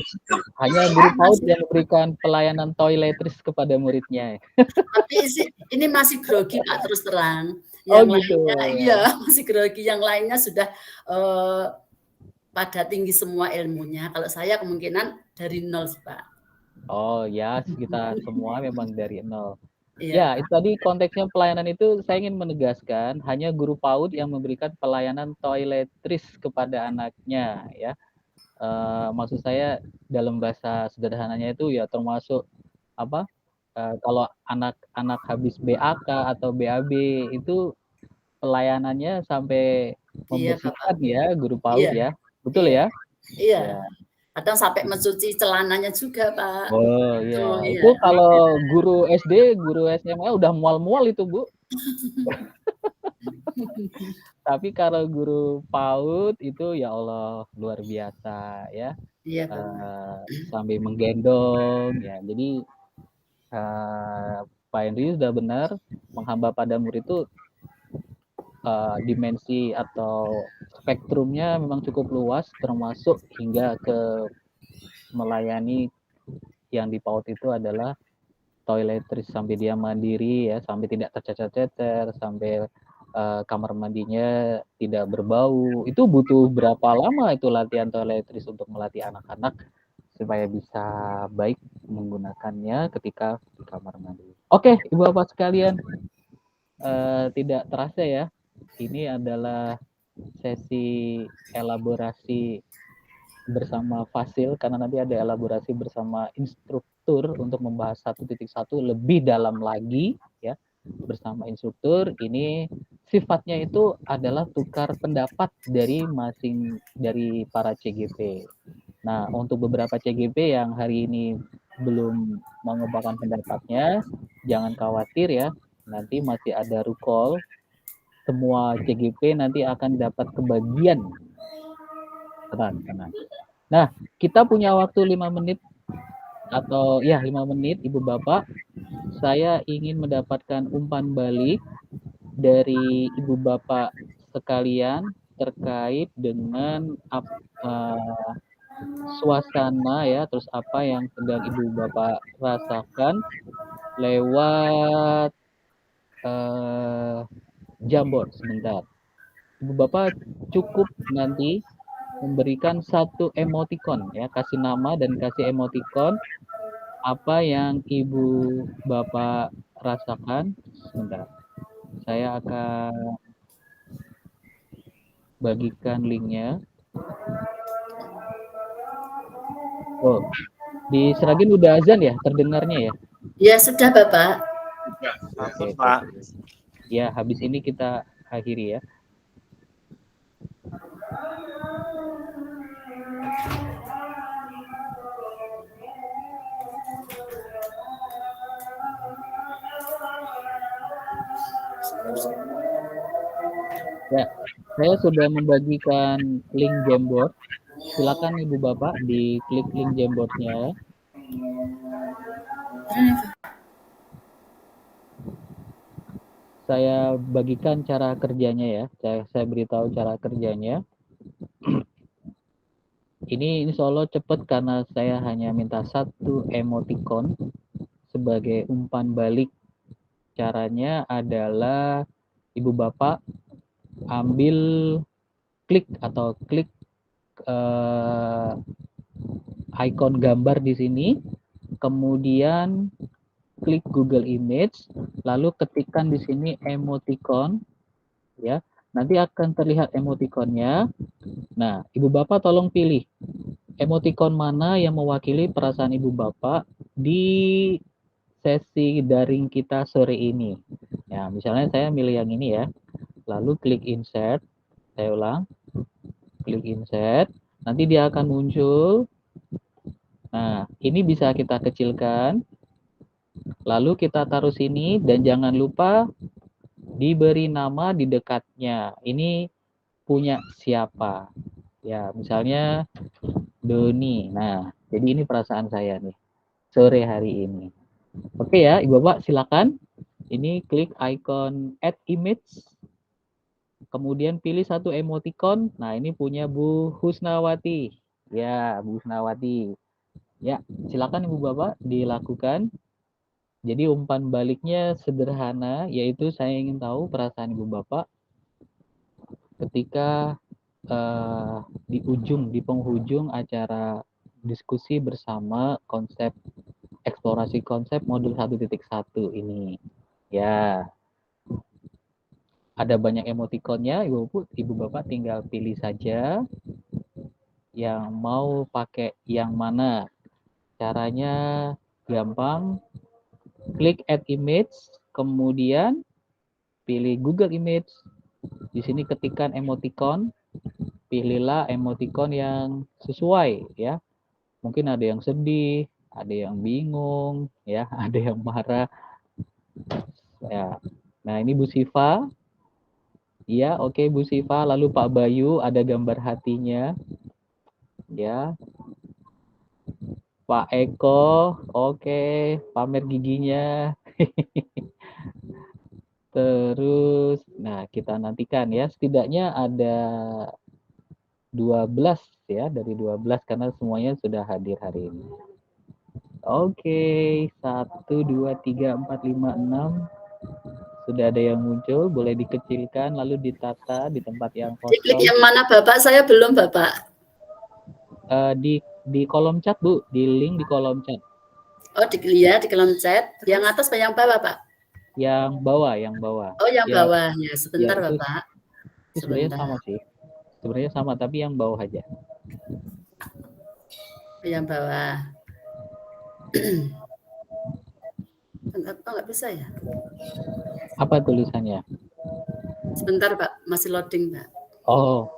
Hanya guru PAUD yang memberikan pelayanan toiletries kepada muridnya. Tapi ini masih grogi Pak, terus terang. Yang lainnya, iya masih grogi. Yang lainnya sudah pada tinggi semua ilmunya. Kalau saya kemungkinan dari nol Pak. Oh ya, kita semua memang dari nol. Ya, itu tadi konteksnya pelayanan itu saya ingin menegaskan hanya guru PAUD yang memberikan pelayanan toiletries kepada anaknya ya. Maksud saya dalam bahasa sederhananya itu ya termasuk apa? Kalau anak-anak habis BAK atau BAB itu pelayanannya sampai membersihkan ya guru PAUD ya. Betul ya? Iya. Kadang sampai mencuci celananya juga, Pak. Oh iya. Itu kalau guru SD, guru SMA udah mual-mual itu, Bu. Tapi kalau guru PAUD itu ya Allah luar biasa ya. Iya, sambil menggendong ya. Jadi Pak Henry sudah benar, menghamba pada murid itu dimensi atau spektrumnya memang cukup luas, termasuk hingga ke melayani yang di PAUD itu adalah toiletries sampai dia mandiri ya, sampai tidak tercecer-cecer, sampai kamar mandinya tidak berbau. Itu butuh berapa lama itu latihan toiletries untuk melatih anak-anak supaya bisa baik menggunakannya ketika di kamar mandi. Oke, Ibu Bapak sekalian, tidak terasa ya, ini adalah sesi elaborasi bersama Fasil karena nanti ada elaborasi bersama instruktur untuk membahas 1.1 lebih dalam lagi ya bersama instruktur. Ini sifatnya itu adalah tukar pendapat dari para CGP. Nah, untuk beberapa CGP yang hari ini belum mengembangkan pendapatnya, jangan khawatir ya, nanti masih ada recall. Semua CGP nanti akan dapat kebagian. Tenang. Nah, kita punya waktu 5 menit atau ya 5 menit Ibu Bapak. Saya ingin mendapatkan umpan balik dari Ibu Bapak sekalian terkait dengan suasana ya, terus apa yang sedang Ibu Bapak rasakan lewat Jamboard sebentar. Ibu Bapak cukup nanti memberikan satu emoticon ya, kasih nama dan kasih emoticon apa yang Ibu Bapak rasakan. Sebentar. Saya akan bagikan linknya. Oh, di Sragen udah azan ya, terdengarnya ya? Ya sudah Bapak. Oke, Pak. Ya, habis ini kita akhiri ya. Ya, saya sudah membagikan link Jamboard. Silakan Ibu Bapak diklik link Jamboardnya. Saya bagikan cara kerjanya ya. Saya beritahu cara kerjanya. Ini solo cepet karena saya hanya minta satu emoticon sebagai umpan balik. Caranya adalah Ibu Bapak ambil klik icon gambar di sini, kemudian klik Google Image, lalu ketikkan di sini emoticon ya. nanti akan terlihat emotikonnya. Nah, Ibu Bapak tolong pilih emotikon mana yang mewakili perasaan Ibu Bapak di sesi daring kita sore ini. Ya, misalnya saya milih yang ini ya. Lalu klik insert. Saya ulang. Klik insert. Nanti dia akan muncul. Nah, ini bisa kita kecilkan. Lalu kita taruh sini dan jangan lupa diberi nama di dekatnya. Ini punya siapa? Ya, misalnya Doni. Nah, jadi ini perasaan saya nih sore hari ini. Oke ya, Ibu Bapak silakan. Ini klik icon add image. Kemudian pilih satu emoticon. Nah, ini punya Bu Husnawati. Ya, Bu Husnawati. Ya, silakan Ibu Bapak dilakukan. Jadi umpan baliknya sederhana, yaitu saya ingin tahu perasaan Ibu Bapak ketika di penghujung acara diskusi bersama konsep eksplorasi konsep modul 1.1 ini. Ya, ada banyak emotikonnya, Ibu Bapak tinggal pilih saja yang mau pakai yang mana. Caranya gampang, klik add image, kemudian pilih Google Image. Di sini ketikkan emoticon, pilihlah emoticon yang sesuai ya. Mungkin ada yang sedih, ada yang bingung, ya, ada yang marah. Ya. Nah, ini Bu Siva. Iya, oke Bu Siva. Lalu Pak Bayu ada gambar hatinya. Ya. Pak Eko, oke, pamer giginya. Terus, nah kita nantikan ya, setidaknya ada 12 ya, dari 12 karena semuanya sudah hadir hari ini. Oke, 1, 2, 3, 4, 5, 6. Sudah ada yang muncul, boleh dikecilkan lalu ditata di tempat yang Diklik kosong. yang mana Bapak? Saya belum Bapak. Di kolom chat Bu, di link di kolom chat. Oh, di kolom chat. Yang atas apa yang bawah Pak? Yang bawah, yang bawah. Oh, yang Ya, bawah. Ya, sebentar ya, Bapak. itu sebenarnya sama sih. Sebenarnya sama, tapi yang bawah aja. Yang bawah. Enggak bisa ya? Apa tulisannya? Sebentar Pak, masih loading Pak. Oh,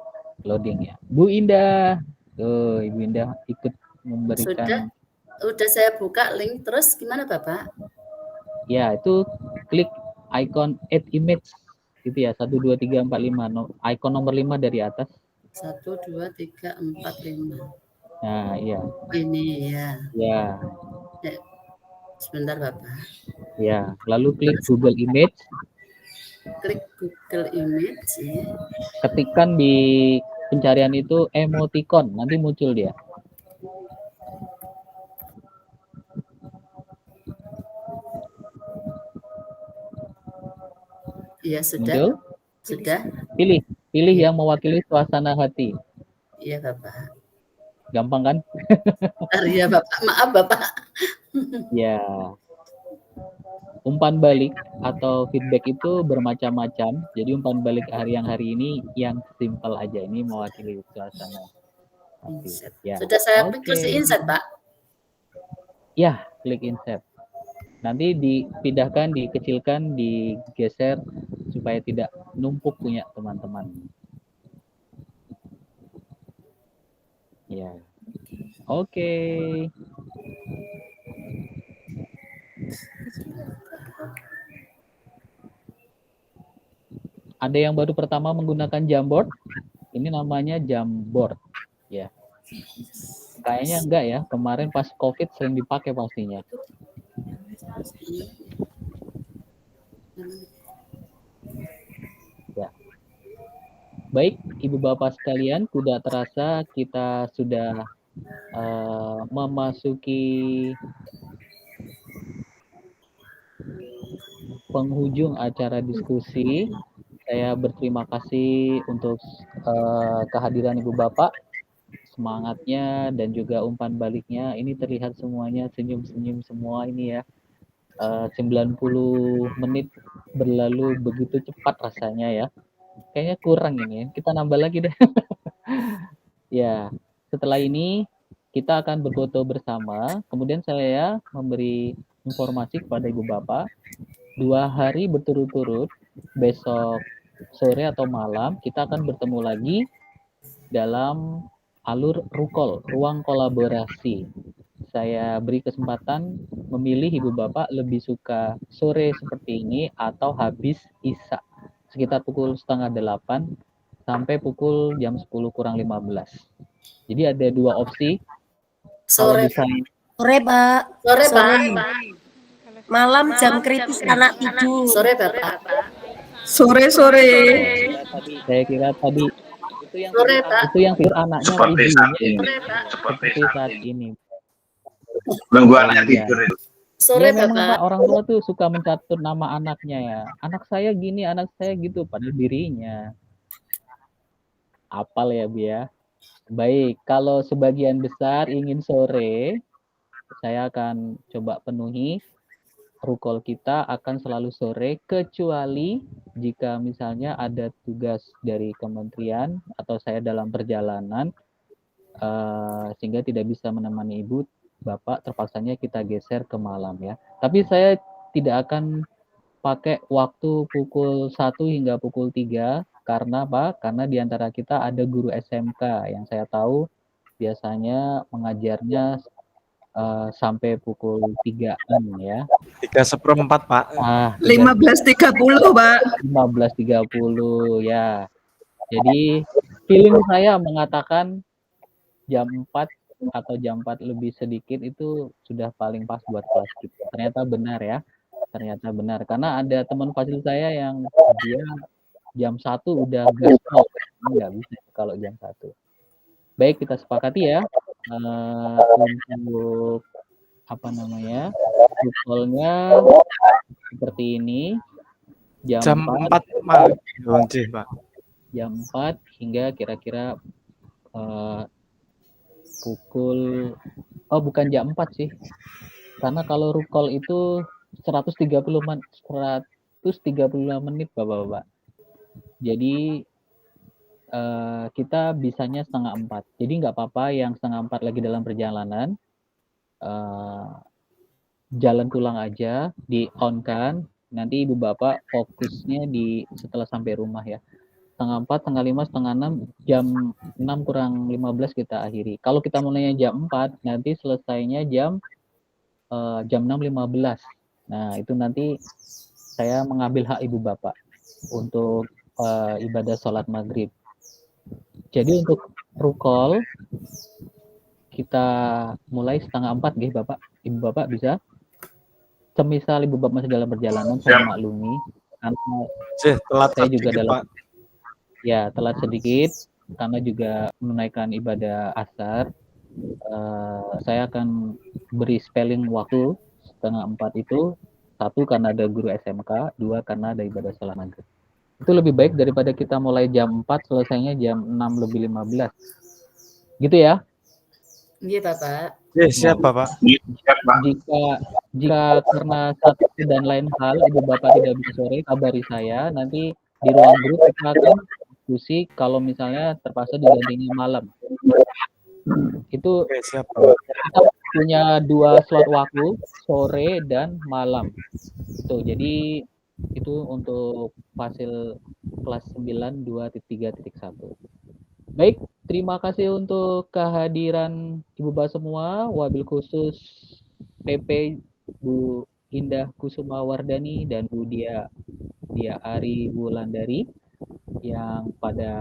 loading ya. Bu Indah. Tuh, Ibu Indah ikut memberikan. Udah saya buka link, terus gimana Bapak? Ya, itu klik icon add image gitu ya. 1, 2, 3, 4, 5. No, icon nomor 5 dari atas. 1, 2, 3, 4, 5. Nah, iya. Ini ya. Ya. Ya. Sebentar Bapak. Ya, lalu klik Google Image. Klik Google Image ya. Ketikkan di pencarian itu emoticon, nanti muncul dia. Iya, sudah. Muncul? Sudah. Pilih yang mewakili suasana hati. Iya, Bapak. Gampang kan? Iya, Bapak. Maaf, Bapak. Ya. Umpan balik atau feedback itu bermacam-macam. Jadi umpan balik yang hari ini yang simpel aja. Ini mewakili suasana hati. Ya. Sudah saya klik insert, Pak. Ya, klik insert. Nanti dipindahkan, dikecilkan, digeser supaya tidak numpuk punya teman-teman. Ya. Oke. Ada yang baru pertama menggunakan Jamboard. Ini namanya Jamboard. Ya. Kayaknya enggak ya. Kemarin pas COVID sering dipakai pastinya. Ya. Baik, Ibu Bapak sekalian, tidak terasa kita sudah memasuki penghujung acara diskusi. Saya berterima kasih untuk kehadiran Ibu Bapak, semangatnya dan juga umpan baliknya. Ini terlihat semuanya senyum-senyum semua ini ya. 90 menit berlalu begitu cepat rasanya ya. kayaknya kurang ini ya. Kita nambah lagi deh. Ya, setelah ini kita akan berfoto bersama. Kemudian saya memberi informasi kepada Ibu Bapak, 2 hari berturut-turut, besok sore atau malam, kita akan bertemu lagi dalam alur rukol, ruang kolaborasi. Saya beri kesempatan memilih Ibu Bapak lebih suka sore seperti ini atau habis Isya, sekitar pukul 7:30 sampai pukul jam 10 kurang 15. Jadi ada 2 opsi. Sore, Kalau bisa Sore, Pak. Sore, Sore. Pak. Malam jam kritis anak tidur. Sore, Bapak. Sore-sore. Saya kira tadi Sore, Pak. itu yang tidur anaknya apa Seperti saat ibunya ini. ya? Seperti Seperti saat saat ini. ini. Nunggu Oh anaknya iya. tidur itu. Sore, Ya memang Bapak. Pak, orang tua tuh suka mencatat nama anaknya ya. Anak saya gini, anak saya gitu, padahal dirinya. Apal ya, Bu ya. Baik, kalau sebagian besar ingin sore, saya akan coba penuhi. Rukol kita akan selalu sore, kecuali jika misalnya ada tugas dari kementerian atau saya dalam perjalanan, sehingga tidak bisa menemani Ibu, Bapak, terpaksanya kita geser ke malam ya. Tapi saya tidak akan pakai waktu pukul 1 hingga pukul 3, karena apa? Karena di antara kita ada guru SMK yang saya tahu biasanya mengajarnya sampai pukul 3-an ya. 3/4, Pak. 15.30, Pak. 15.30 ya. Jadi feeling saya mengatakan jam 4 atau jam 4 lebih sedikit itu sudah paling pas buat kelas kita. Ternyata benar ya. Ternyata benar. Karena ada teman fasil saya yang dia jam 1 udah gaspol. Enggak bisa kalau jam 1. Baik, kita sepakati ya. Untuk apa namanya? Rukolnya seperti ini. Jam 4 malam, Pak. Jam 4 hingga kira-kira pukul bukan jam 4 sih. Karena kalau rukol itu 135 menit, Bapak-bapak. Jadi kita bisanya 3:30. Jadi nggak apa-apa yang 3:30 lagi dalam perjalanan, jalan pulang aja, di on kan. Nanti Ibu Bapak fokusnya di setelah sampai rumah ya. 4:30, 5:30, 6:30, jam 6 kurang 15 kita akhiri. Kalau kita mulainya jam 4, nanti selesainya jam 6:15. Nah, itu nanti saya mengambil hak Ibu Bapak untuk ibadah sholat maghrib. Jadi untuk rukol kita mulai 3:30 nggih Bapak. Ibu Bapak bisa? Semisal Ibu Bapak masih dalam perjalanan, saya maklumi karena telat saya juga sedikit, dalam Pak. ya telat sedikit karena juga menunaikan ibadah asar. Saya akan beri spelling waktu 3:30 itu, 1 karena ada guru SMK, 2 karena ada ibadah sholat maghrib. Itu lebih baik daripada kita mulai jam 4 selesainya jam 6:15. Gitu ya? Iya, Bapak. Siap, Bapak. Jika karena satu dan lain hal Ibu Bapak tidak bisa sore, kabari saya. Nanti di ruang grup kita akan diskusi kalau misalnya terpaksa digantinya malam. Itu siap, kita punya 2 slot waktu, sore dan malam. Jadi itu untuk fasil kelas 9 2.3.1. Baik, terima kasih untuk kehadiran Ibu Bapak semua, wabil khusus PP Bu Indah Kusuma Wardani dan Bu Dia Ari Wulandari yang pada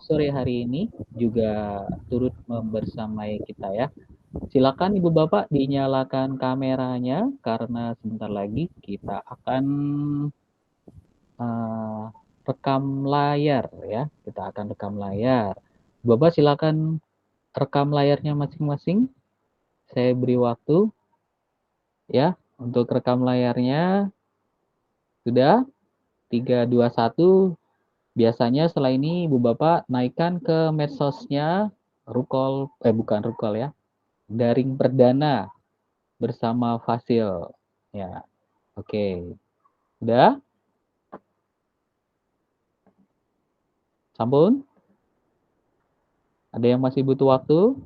sore hari ini juga turut membersamai kita ya. Silakan Ibu Bapak dinyalakan kameranya karena sebentar lagi kita akan rekam layar ya. Kita akan rekam layar. Bapak silakan rekam layarnya masing-masing. Saya beri waktu ya untuk rekam layarnya. Sudah? 3, 2, 1. Biasanya setelah ini Ibu Bapak naikkan ke medsosnya Rukol, bukan Rukol ya, Daring Perdana bersama Fasil. Ya, oke. Udah? Sampun? Ada yang masih butuh waktu?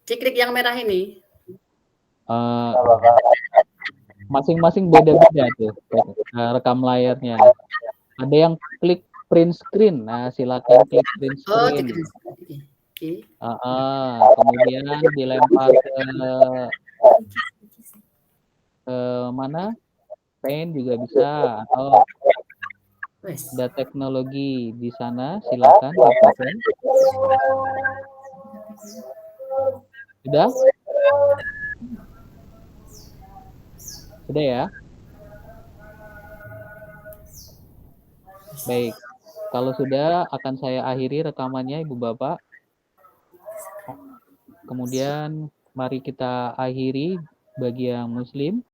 Diklik yang merah ini. Masing-masing beda-beda tuh rekam layarnya. Ada yang klik print screen. Nah, silakan klik print Oh, screen. Oke. Kemudian dilempar ke mana? Paint juga bisa, atau ada teknologi di sana, silakan dipakai. Sudah? Sudah ya? Baik. Kalau sudah, akan saya akhiri rekamannya, Ibu Bapak. Kemudian mari kita akhiri bagi yang Muslim.